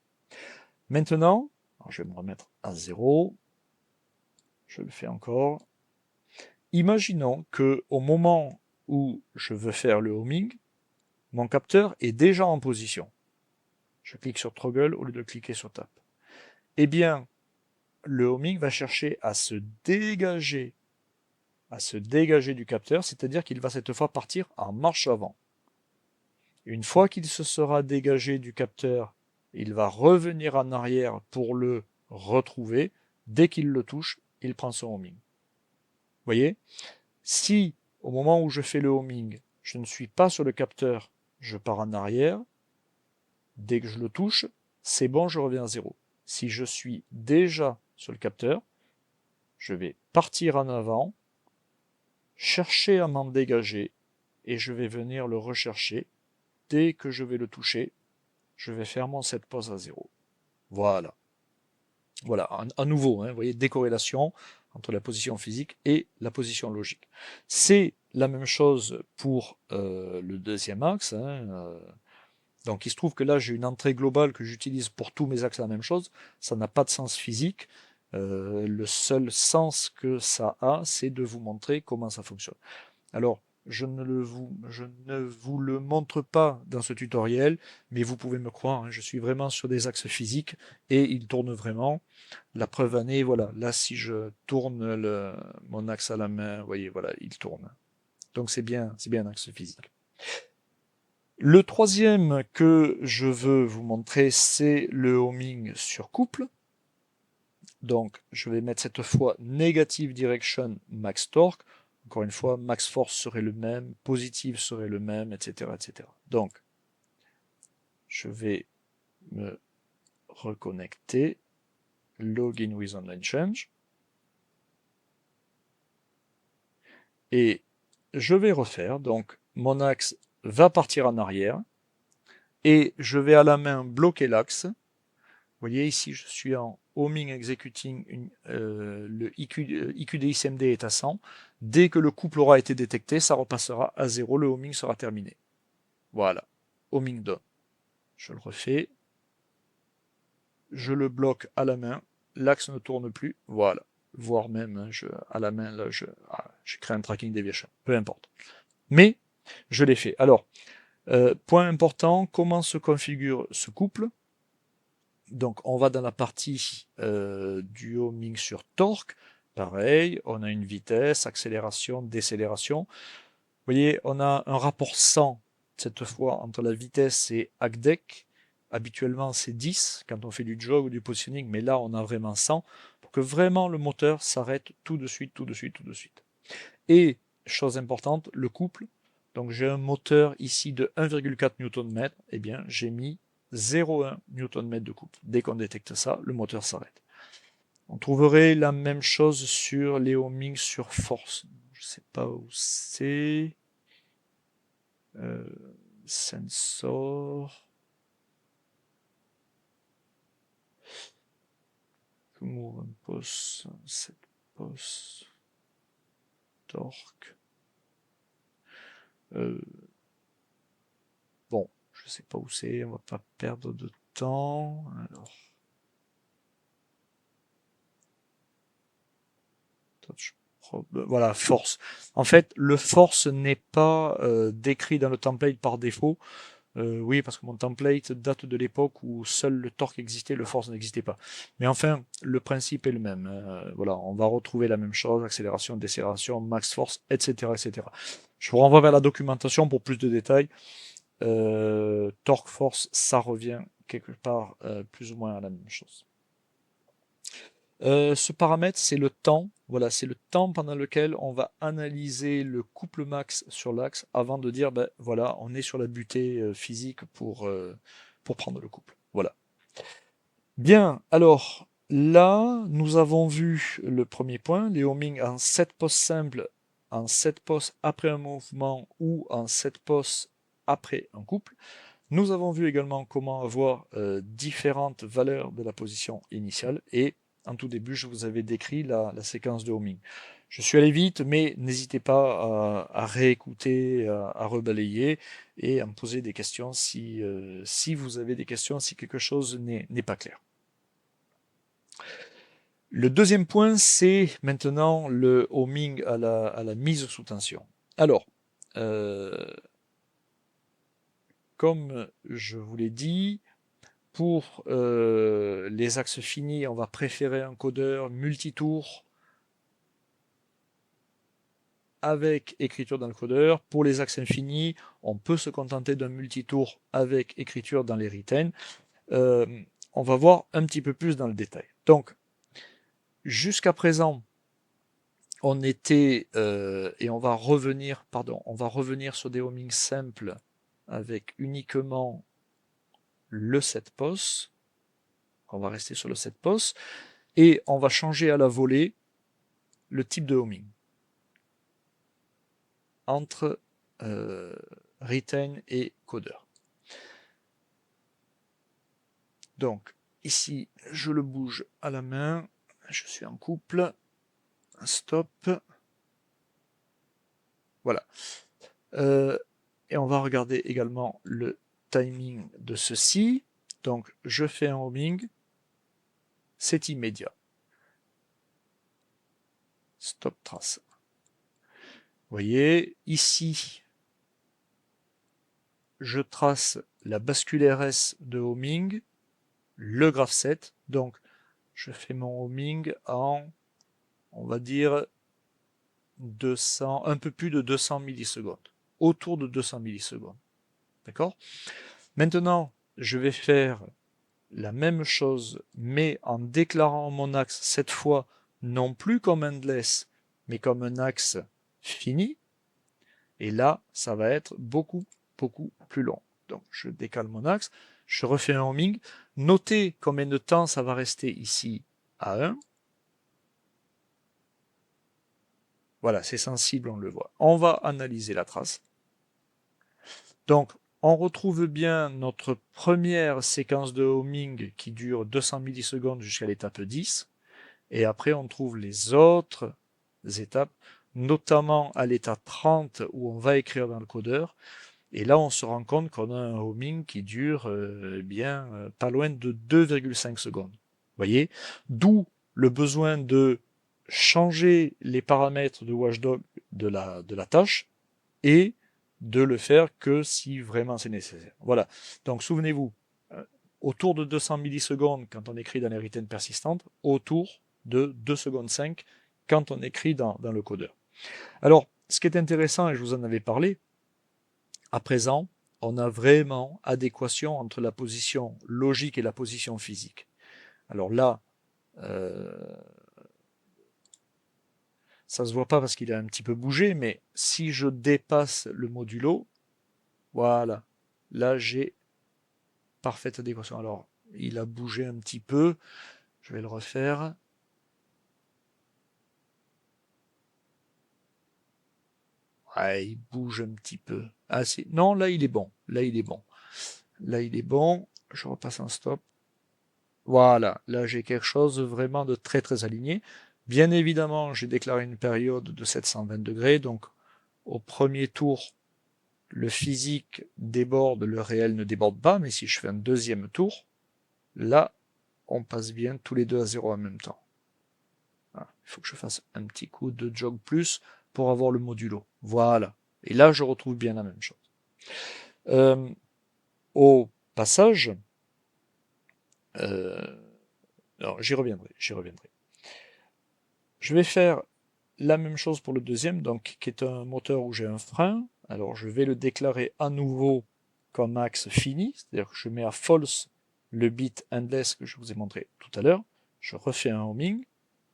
Maintenant, je vais me remettre à 0. Je le fais encore. Imaginons que au moment où je veux faire le homing, mon capteur est déjà en position. Je clique sur Toggle au lieu de cliquer sur Tap. Eh bien, le homing va chercher à se dégager du capteur, c'est-à-dire qu'il va cette fois partir en marche avant. Une fois qu'il se sera dégagé du capteur, il va revenir en arrière pour le retrouver. Dès qu'il le touche, il prend son homing. Vous voyez? Si, au moment où je fais le homing, je ne suis pas sur le capteur, je pars en arrière, dès que je le touche, c'est bon, je reviens à 0. Si je suis déjà sur le capteur, je vais partir en avant, chercher à m'en dégager, et je vais venir le rechercher. Dès que je vais le toucher, je vais faire mon set pose à 0. Voilà. Voilà, à nouveau, hein, vous voyez, décorrélation entre la position physique et la position logique. C'est la même chose pour le deuxième axe. Hein, donc il se trouve que là j'ai une entrée globale que j'utilise pour tous mes axes la même chose. Ça n'a pas de sens physique. Le seul sens que ça a, c'est de vous montrer comment ça fonctionne. Alors, je ne vous le montre pas dans ce tutoriel, mais vous pouvez me croire, hein, je suis vraiment sur des axes physiques et il tourne vraiment. La preuve en est, voilà, là si je tourne mon axe à la main, vous voyez, voilà, il tourne. Donc c'est bien un axe physique. Le troisième que je veux vous montrer, c'est le homing sur couple. Donc, je vais mettre cette fois negative direction max torque. Encore une fois, max force serait le même, positive serait le même, etc., etc. Donc, je vais me reconnecter, login with online change, et je vais refaire. Donc, mon axe va partir en arrière, et je vais à la main bloquer l'axe. Vous voyez ici, je suis en homing executing, le IQDICMD est à 100. Dès que le couple aura été détecté, ça repassera à 0, le homing sera terminé. Voilà, homing done. Je le refais, je le bloque à la main, l'axe ne tourne plus, voilà. Voire même, hein, à la main, là, j'ai créé un tracking deviation, peu importe. Mais, je l'ai fait. Alors, point important, comment se configure ce couple? Donc, on va dans la partie du homing sur torque. Pareil, on a une vitesse, accélération, décélération. Vous voyez, on a un rapport 100 cette fois entre la vitesse et ACDEC. Habituellement, c'est 10 quand on fait du jog ou du positioning, mais là, on a vraiment 100 pour que vraiment le moteur s'arrête tout de suite, tout de suite, tout de suite. Et, chose importante, le couple. Donc, j'ai un moteur ici de 1,4 Nm. Eh bien, j'ai mis 0,1 Nm de couple. Dès qu'on détecte ça, le moteur s'arrête. On trouverait la même chose sur les homing sur force. Je ne sais pas où c'est. Sensor. Move and pose. Set pose. Torque. Bon, je sais pas où c'est. On va pas perdre de temps. Alors. Voilà, force. En fait, le force n'est pas décrit dans le template par défaut. Oui, parce que mon template date de l'époque où seul le torque existait, le force n'existait pas. Mais enfin, le principe est le même. Voilà, on va retrouver la même chose, accélération, décélération, max force, etc., etc. Je vous renvoie vers la documentation pour plus de détails. Torque, force, ça revient quelque part plus ou moins à la même chose. Ce paramètre, c'est le temps. Voilà, c'est le temps pendant lequel on va analyser le couple max sur l'axe avant de dire, ben voilà, on est sur la butée physique pour prendre le couple. Voilà. Bien, alors là, nous avons vu le premier point, les homing en 7 postes simples, en 7 postes après un mouvement ou en 7 postes après un couple. Nous avons vu également comment avoir différentes valeurs de la position initiale et en tout début, je vous avais décrit la séquence de homing. Je suis allé vite, mais n'hésitez pas à réécouter, à rebalayer et à me poser des questions si vous avez des questions, si quelque chose n'est pas clair. Le deuxième point, c'est maintenant le homing à la mise sous tension. Alors, comme je vous l'ai dit, pour les axes finis, on va préférer un codeur multitour avec écriture dans le codeur. Pour les axes infinis, on peut se contenter d'un multitour avec écriture dans les retain. On va voir un petit peu plus dans le détail. Donc, jusqu'à présent, on était, et on va revenir sur des homings simples avec uniquement le set pos. On va rester sur le set pos. Et on va changer à la volée le type de homing entre retain et codeur. Donc ici, je le bouge à la main, je suis en couple, stop, voilà. Et on va regarder également le timing de ceci. Donc je fais un homing, c'est immédiat. Stop trace. Vous voyez, ici, je trace la bascule RS de homing, le graph set, donc je fais mon homing en, on va dire, 200, un peu plus de 200 millisecondes, autour de 200 millisecondes. D'accord? Maintenant, je vais faire la même chose, mais en déclarant mon axe, cette fois, non plus comme endless, mais comme un axe fini. Et là, ça va être beaucoup, beaucoup plus long. Donc, je décale mon axe, je refais un homing. Notez combien de temps ça va rester ici à 1. Voilà, c'est sensible, on le voit. On va analyser la trace. Donc, on retrouve bien notre première séquence de homing qui dure 200 millisecondes jusqu'à l'étape 10. Et après, on trouve les autres étapes, notamment à l'étape 30 où on va écrire dans le codeur. Et là, on se rend compte qu'on a un homing qui dure pas loin de 2,5 secondes. Vous voyez? D'où le besoin de changer les paramètres de Watchdog de la tâche et de le faire que si vraiment c'est nécessaire. Voilà. Donc souvenez-vous, autour de 200 millisecondes quand on écrit dans les returns persistantes, autour de 2 secondes 5 quand on écrit dans le codeur. Alors, ce qui est intéressant, et je vous en avais parlé, à présent, on a vraiment adéquation entre la position logique et la position physique. Alors là, ça se voit pas parce qu'il a un petit peu bougé, mais si je dépasse le modulo, voilà, là j'ai parfaite adéquation. Alors, il a bougé un petit peu, je vais le refaire. Ouais, il bouge un petit peu. Ah, non, là il est bon. Là il est bon. Là il est bon. Je repasse en stop. Voilà, là j'ai quelque chose vraiment de très très aligné. Bien évidemment, j'ai déclaré une période de 720 degrés, donc au premier tour, le physique déborde, le réel ne déborde pas, mais si je fais un deuxième tour, là, on passe bien tous les deux à 0 en même temps. Voilà. Il faut que je fasse un petit coup de jog plus pour avoir le modulo. Voilà. Et là, je retrouve bien la même chose. Au passage, alors j'y reviendrai, j'y reviendrai. Je vais faire la même chose pour le deuxième, donc qui est un moteur où j'ai un frein. Alors je vais le déclarer à nouveau comme axe fini, c'est-à-dire que je mets à false le bit endless que je vous ai montré tout à l'heure. Je refais un homing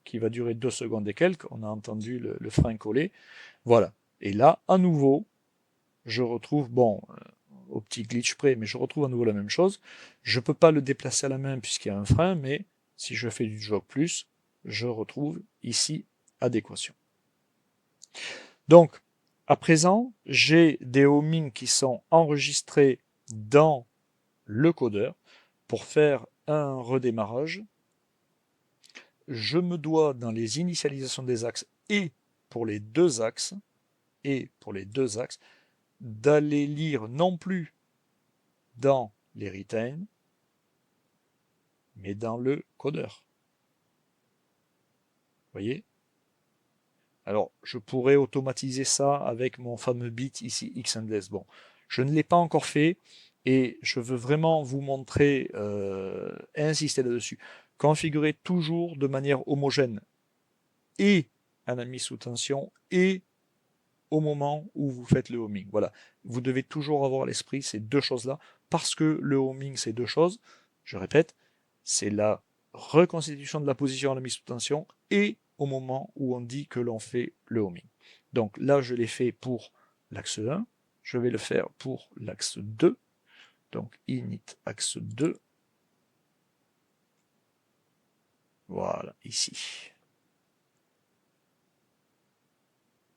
qui va durer 2 secondes et quelques. On a entendu le frein coller. Voilà. Et là, à nouveau, je retrouve, bon, au petit glitch près, mais je retrouve à nouveau la même chose. Je ne peux pas le déplacer à la main puisqu'il y a un frein, mais si je fais du jog plus, je retrouve ici adéquation. Donc, à présent, j'ai des homings qui sont enregistrés dans le codeur pour faire un redémarrage. Je me dois dans les initialisations des axes et pour les deux axes, d'aller lire non plus dans les retain, mais dans le codeur. Vous voyez? Alors, je pourrais automatiser ça avec mon fameux bit ici, xendless. Bon, je ne l'ai pas encore fait et je veux vraiment vous montrer et insister là-dessus. Configurez toujours de manière homogène et un ami sous tension et au moment où vous faites le homing. Voilà, vous devez toujours avoir à l'esprit ces deux choses-là parce que le homing, c'est deux choses. Je répète, c'est la reconstitution de la position à la mise sous tension et au moment où on dit que l'on fait le homing. Donc là, je l'ai fait pour l'axe 1, je vais le faire pour l'axe 2. Donc init axe 2. Voilà, ici.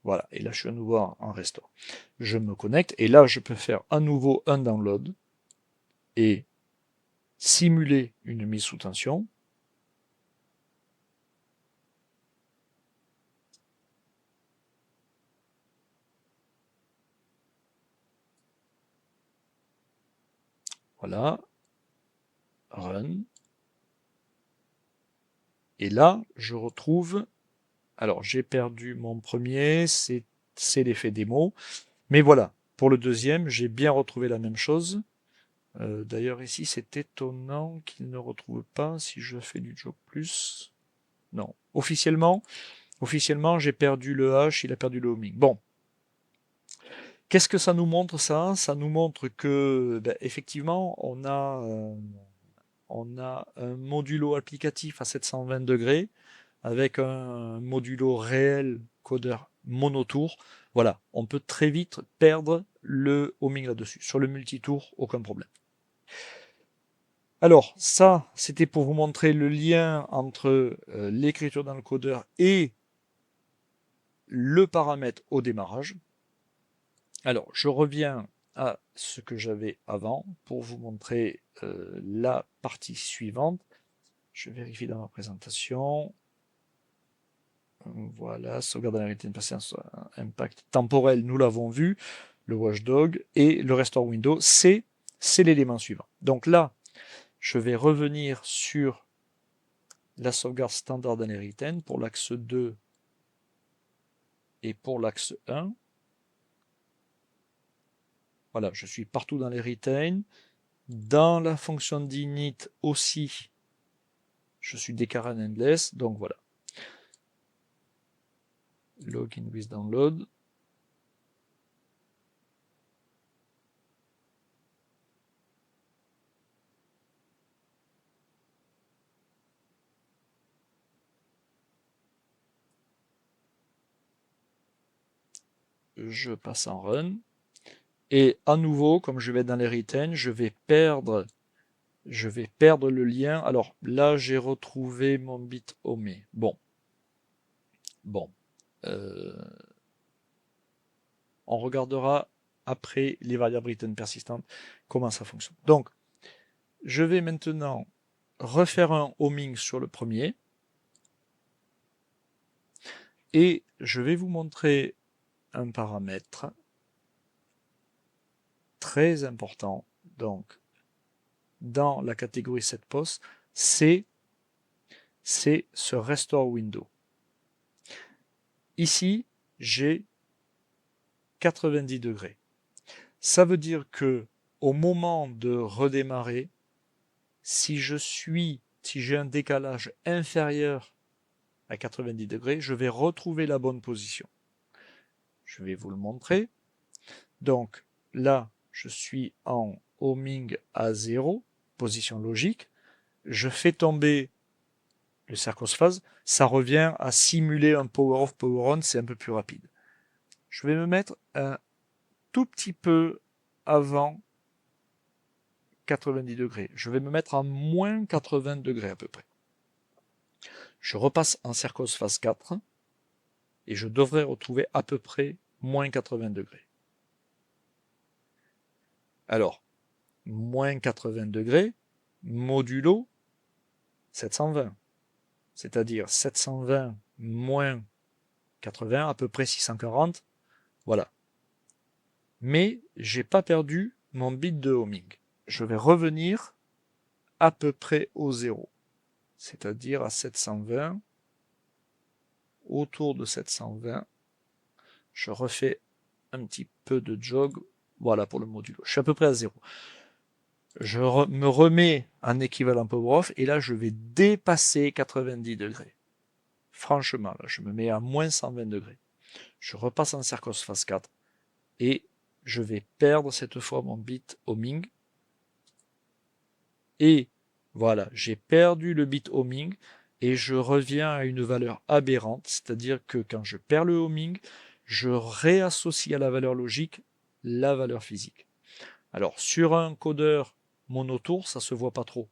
Voilà, et là je suis à nouveau en restore. Je me connecte et là je peux faire à nouveau un download et simuler une mise sous tension. Voilà, run. Et là, je retrouve, alors j'ai perdu mon premier, c'est l'effet démo, mais voilà, pour le deuxième, j'ai bien retrouvé la même chose. D'ailleurs ici, c'est étonnant qu'il ne retrouve pas si je fais du jog plus. Non, officiellement j'ai perdu le H, il a perdu le homing. Bon, Qu'est-ce que ça nous montre ça? Ça nous montre que ben, effectivement on a un modulo applicatif à 720 degrés avec un modulo réel codeur monotour. Voilà, on peut très vite perdre le homing là-dessus. Sur le multitour, aucun problème. Alors, ça, c'était pour vous montrer le lien entre l'écriture dans le codeur et le paramètre au démarrage. Alors, je reviens à ce que j'avais avant pour vous montrer la partie suivante. Je vérifie dans ma présentation. Voilà, sauvegarde la réalité de patience, impact temporel, nous l'avons vu, le watchdog et le restore window, c'est l'élément suivant. Donc là, je vais revenir sur la sauvegarde standard dans les retain pour l'axe 2 et pour l'axe 1. Voilà, je suis partout dans les retain. Dans la fonction d'init aussi, je suis déclaré en endless, donc voilà. Login with download. Je passe en run. Et à nouveau, comme je vais dans les retain, je vais perdre le lien. Alors là, j'ai retrouvé mon bit omé. Bon. On regardera après les variables retain persistantes comment ça fonctionne. Donc, je vais maintenant refaire un homing sur le premier. Et je vais vous montrer un paramètre très important. Donc, dans la catégorie setPost, c'est ce restore window. Ici, j'ai 90 degrés. Ça veut dire que au moment de redémarrer, si j'ai un décalage inférieur à 90 degrés, je vais retrouver la bonne position. Je vais vous le montrer. Donc là, je suis en homing à 0, position logique. Je fais tomber le circos phase, ça revient à simuler un power off, power on, c'est un peu plus rapide. Je vais me mettre un tout petit peu avant 90 degrés. Je vais me mettre à moins 80 degrés à peu près. Je repasse en circos phase 4 et je devrais retrouver à peu près moins 80 degrés. Alors, moins 80 degrés, modulo 720. C'est-à-dire 720 moins 80, à peu près 640. Voilà. Mais j'ai pas perdu mon bit de homing. Je vais revenir à peu près au zéro. C'est-à-dire à 720. Autour de 720. Je refais un petit peu de jog. Voilà pour le modulo. Je suis à peu près à zéro. Je me remets en équivalent power off et là je vais dépasser 90 degrés. Franchement, là je me mets à moins 120 degrés. Je repasse en circos phase 4 et je vais perdre cette fois mon bit homing. Et voilà, j'ai perdu le bit homing et je reviens à une valeur aberrante, c'est-à-dire que quand je perds le homing, je réassocie à la valeur logique la valeur physique. Alors sur un codeur monotour, ça se voit pas trop.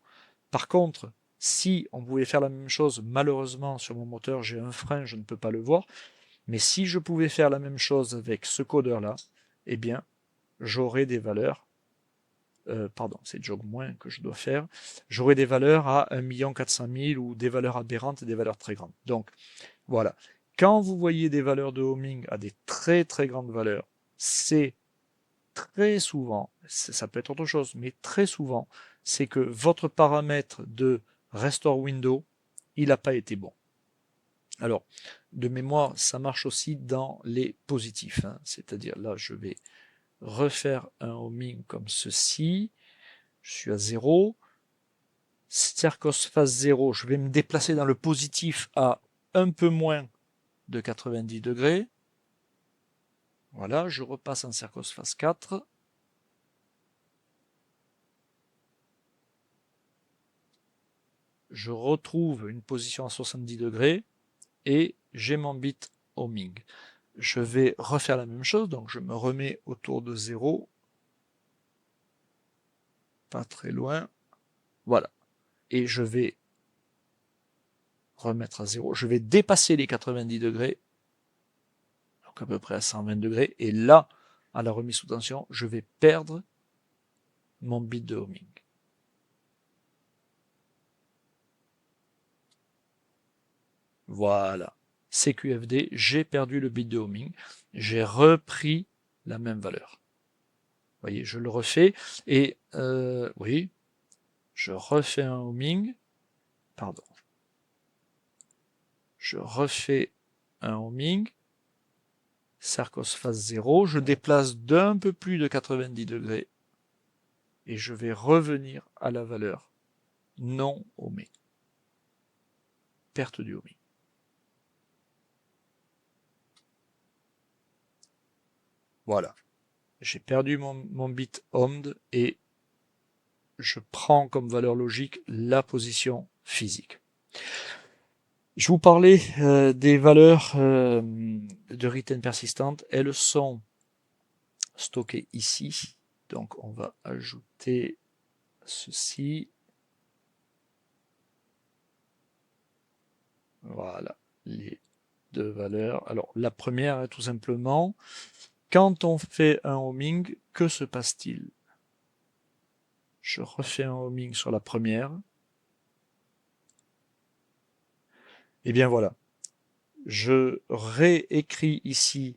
Par contre, si on pouvait faire la même chose, malheureusement sur mon moteur j'ai un frein, je ne peux pas le voir, mais si je pouvais faire la même chose avec ce codeur-là, eh bien j'aurais des valeurs, pardon, c'est jog moins que je dois faire, j'aurais des valeurs à 1 400 000 ou des valeurs aberrantes et des valeurs très grandes. Donc voilà, quand vous voyez des valeurs de homing à des très très grandes valeurs, c'est très souvent, ça peut être autre chose, mais très souvent, c'est que votre paramètre de restore window, il n'a pas été bon. Alors, de mémoire, ça marche aussi dans les positifs, hein. C'est-à-dire là, je vais refaire un homing comme ceci, je suis à 0, circos phase 0, je vais me déplacer dans le positif à un peu moins de 90 degrés, Voilà, je repasse en Cercos phase 4. Je retrouve une position à 70 degrés et j'ai mon bit homing. Je vais refaire la même chose, donc je me remets autour de 0, pas très loin, voilà. Et je vais remettre à 0, je vais dépasser les 90 degrés, donc à peu près à 120 degrés, et là, à la remise sous tension, je vais perdre mon bit de homing. Voilà. CQFD, j'ai perdu le bit de homing, j'ai repris la même valeur. Vous voyez, je le refais, et oui, je refais un homing, pardon, je refais un homing, Cercos phase 0, je déplace d'un peu plus de 90 degrés, et je vais revenir à la valeur non homing. Perte du homing. Voilà. J'ai perdu mon bit hommed et je prends comme valeur logique la position physique. Je vous parlais des valeurs de retain persistante. Elles sont stockées ici. Donc on va ajouter ceci. Voilà les deux valeurs. Alors la première est tout simplement, quand on fait un homing, que se passe-t-il? Je refais un homing sur la première. Et bien voilà. Je réécris ici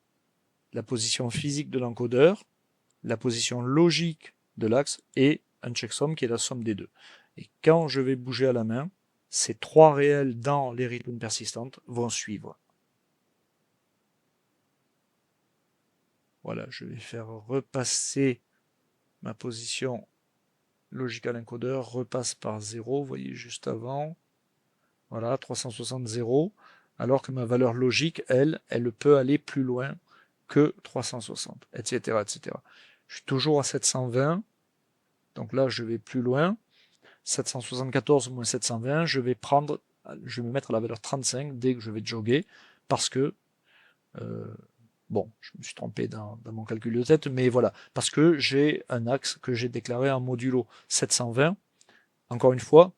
la position physique de l'encodeur, la position logique de l'axe et un checksum qui est la somme des deux. Et quand je vais bouger à la main, ces trois réels dans les rythmes persistantes vont suivre. Voilà, je vais faire repasser ma position logique à l'encodeur, repasse par 0, vous voyez juste avant. Voilà, 360 0, alors que ma valeur logique, elle peut aller plus loin que 360, etc., etc. Je suis toujours à 720, donc là je vais plus loin. 774 moins 720, je vais me mettre à la valeur 35 dès que je vais jogger, parce que, bon, je me suis trompé dans mon calcul de tête, mais voilà, parce que j'ai un axe que j'ai déclaré en modulo 720, encore une fois,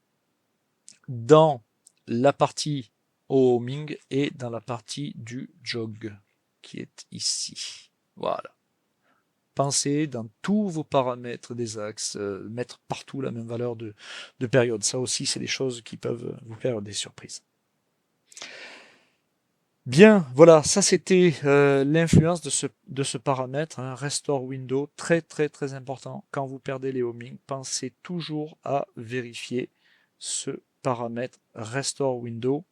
dans la partie au homing et dans la partie du jog, qui est ici. Voilà. Pensez dans tous vos paramètres des axes, mettre partout la même valeur de période. Ça aussi, c'est des choses qui peuvent vous faire des surprises. Bien, voilà, ça c'était l'influence de ce paramètre, hein, Restore Window, très très très important. Quand vous perdez les homing, pensez toujours à vérifier ce paramètre Restore Window.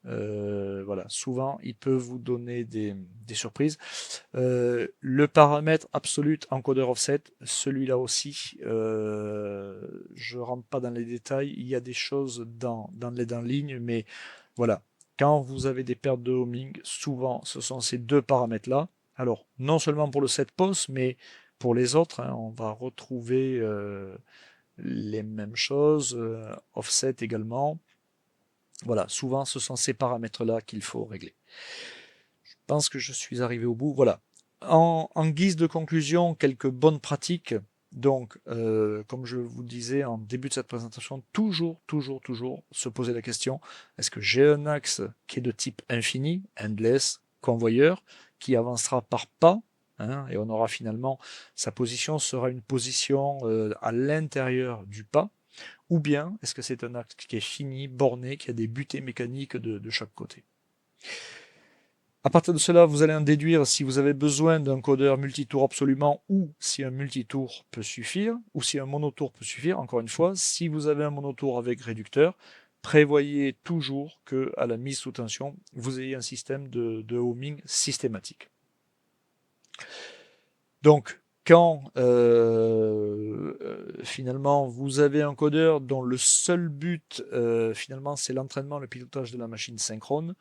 Voilà, souvent il peut vous donner des surprises. Le paramètre absolute encodeur offset, celui-là aussi, je rentre pas dans les détails, il y a des choses dans les lignes, mais voilà, quand vous avez des pertes de homing, souvent ce sont ces deux paramètres-là. Alors, non seulement pour le set post, mais pour les autres, hein, on va retrouver les mêmes choses, offset également. Voilà, souvent ce sont ces paramètres-là qu'il faut régler. Je pense que je suis arrivé au bout. Voilà. En guise de conclusion, quelques bonnes pratiques. Donc, comme je vous disais en début de cette présentation, toujours se poser la question, est-ce que j'ai un axe qui est de type infini, endless, convoyeur, qui avancera par pas, hein, et on aura finalement, sa position sera une position à l'intérieur du pas, ou bien est-ce que c'est un axe qui est fini, borné, qui a des butées mécaniques de chaque côté. À partir de cela, vous allez en déduire si vous avez besoin d'un codeur multitour absolument, ou si un multitour peut suffire, ou si un monotour peut suffire. Encore une fois, si vous avez un monotour avec réducteur, prévoyez toujours que à la mise sous tension, vous ayez un système de homing systématique. Donc, quand finalement vous avez un codeur dont le seul but finalement c'est l'entraînement, le pilotage de la machine synchrone,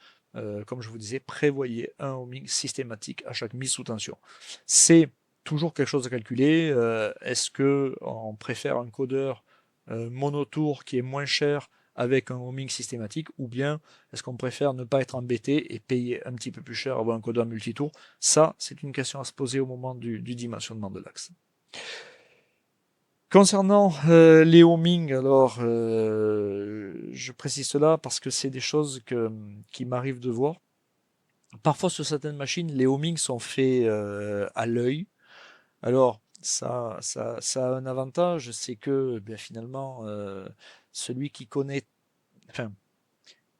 comme je vous disais, prévoyez un homing systématique à chaque mise sous tension. C'est toujours quelque chose à calculer. Est-ce qu'on préfère un codeur monotour qui est moins cher avec un homing systématique, ou bien est-ce qu'on préfère ne pas être embêté et payer un petit peu plus cher, avoir un codeur multitour? Ça, c'est une question à se poser au moment du dimensionnement de l'axe. Concernant les homing, alors je précise cela parce que c'est des choses qui m'arrivent de voir. Parfois sur certaines machines, les homing sont faits à l'œil. Alors ça a un avantage, c'est que finalement celui qui connaît, enfin,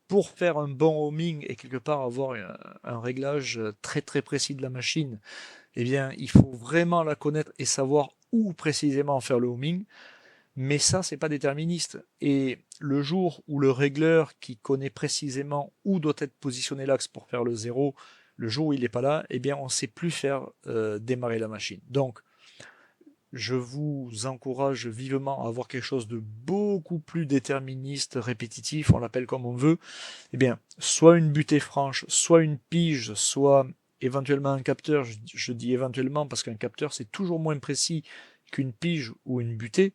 pour faire un bon homing et quelque part avoir un réglage très très précis de la machine, eh bien il faut vraiment la connaître et savoir où précisément faire le homing. Mais ça, c'est pas déterministe. Et le jour où le régleur qui connaît précisément où doit être positionné l'axe pour faire le zéro, le jour où il n'est pas là, eh bien, on ne sait plus faire démarrer la machine. Donc, je vous encourage vivement à avoir quelque chose de beaucoup plus déterministe, répétitif, on l'appelle comme on veut. Eh bien, soit une butée franche, soit une pige, soit éventuellement un capteur. Je dis éventuellement parce qu'un capteur, c'est toujours moins précis qu'une pige ou une butée.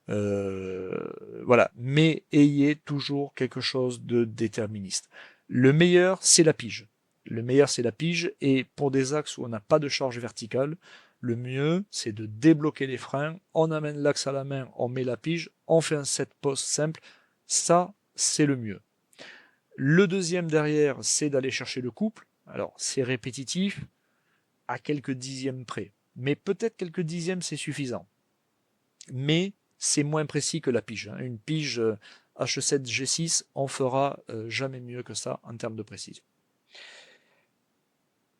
Voilà, mais ayez toujours quelque chose de déterministe. Le meilleur, c'est la pige. Le meilleur, c'est la pige, et pour des axes où on n'a pas de charge verticale, le mieux, c'est de débloquer les freins, on amène l'axe à la main, on met la pige, on fait un set post simple. Ça, c'est le mieux. Le deuxième derrière, c'est d'aller chercher le couple. Alors, c'est répétitif, à quelques dixièmes près. Mais peut-être quelques dixièmes, c'est suffisant. Mais c'est moins précis que la pige. Une pige H7 G6, on fera jamais mieux que ça en termes de précision.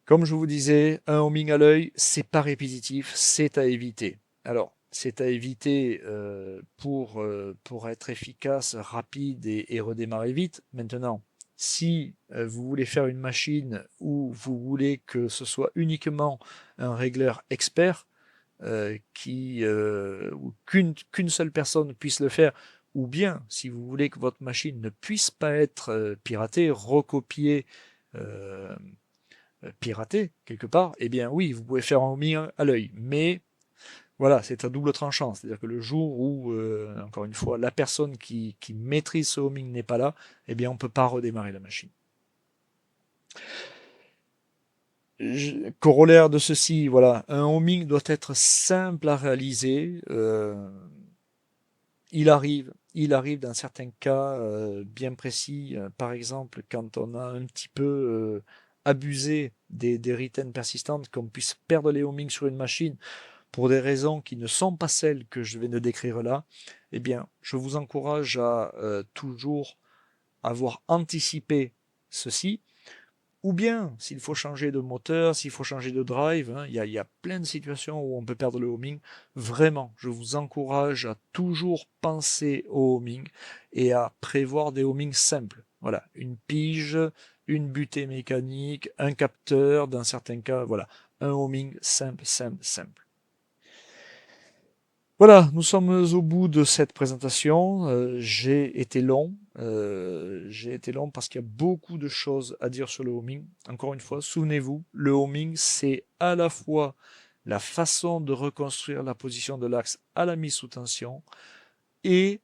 Comme je vous disais, un homing à l'œil, c'est pas répétitif, c'est à éviter. Alors, c'est à éviter pour être efficace, rapide et redémarrer vite. Maintenant, si vous voulez faire une machine où vous voulez que ce soit uniquement un régleur expert, qu'une seule personne puisse le faire, ou bien si vous voulez que votre machine ne puisse pas être piratée, recopiée, euh, piratée quelque part, eh bien oui, vous pouvez faire un homing à l'œil, mais voilà, c'est à double tranchant, c'est-à-dire que le jour où, encore une fois, la personne qui maîtrise ce homing n'est pas là, eh bien on ne peut pas redémarrer la machine. Corollaire de ceci, voilà, un homing doit être simple à réaliser. Il arrive dans certains cas bien précis, par exemple quand on a un petit peu abusé des retains persistantes, qu'on puisse perdre les homings sur une machine pour des raisons qui ne sont pas celles que je vais de décrire là. Eh bien, je vous encourage à toujours avoir anticipé ceci, ou bien, s'il faut changer de moteur, s'il faut changer de drive, hein, il y a plein de situations où on peut perdre le homing. Vraiment, je vous encourage à toujours penser au homing et à prévoir des homings simples. Voilà, une pige, une butée mécanique, un capteur, dans certains cas, voilà, un homing simple, simple, simple. Voilà, nous sommes au bout de cette présentation. J'ai été long parce qu'il y a beaucoup de choses à dire sur le homing. Encore une fois, souvenez-vous, le homing, c'est à la fois la façon de reconstruire la position de l'axe à la mise sous tension et,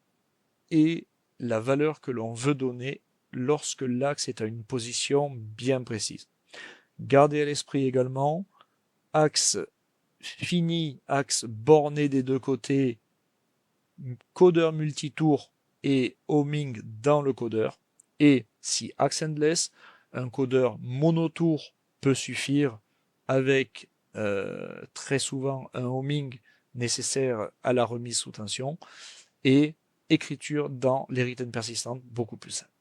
et la valeur que l'on veut donner lorsque l'axe est à une position bien précise. Gardez à l'esprit également, axe fini, axe borné des deux côtés, codeur multitour et homing dans le codeur. Et si axe endless, un codeur monotour peut suffire avec très souvent un homing nécessaire à la remise sous tension et écriture dans les returns persistantes beaucoup plus simple.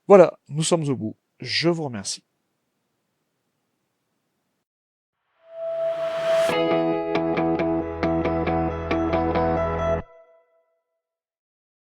Voilà, nous sommes au bout. Je vous remercie.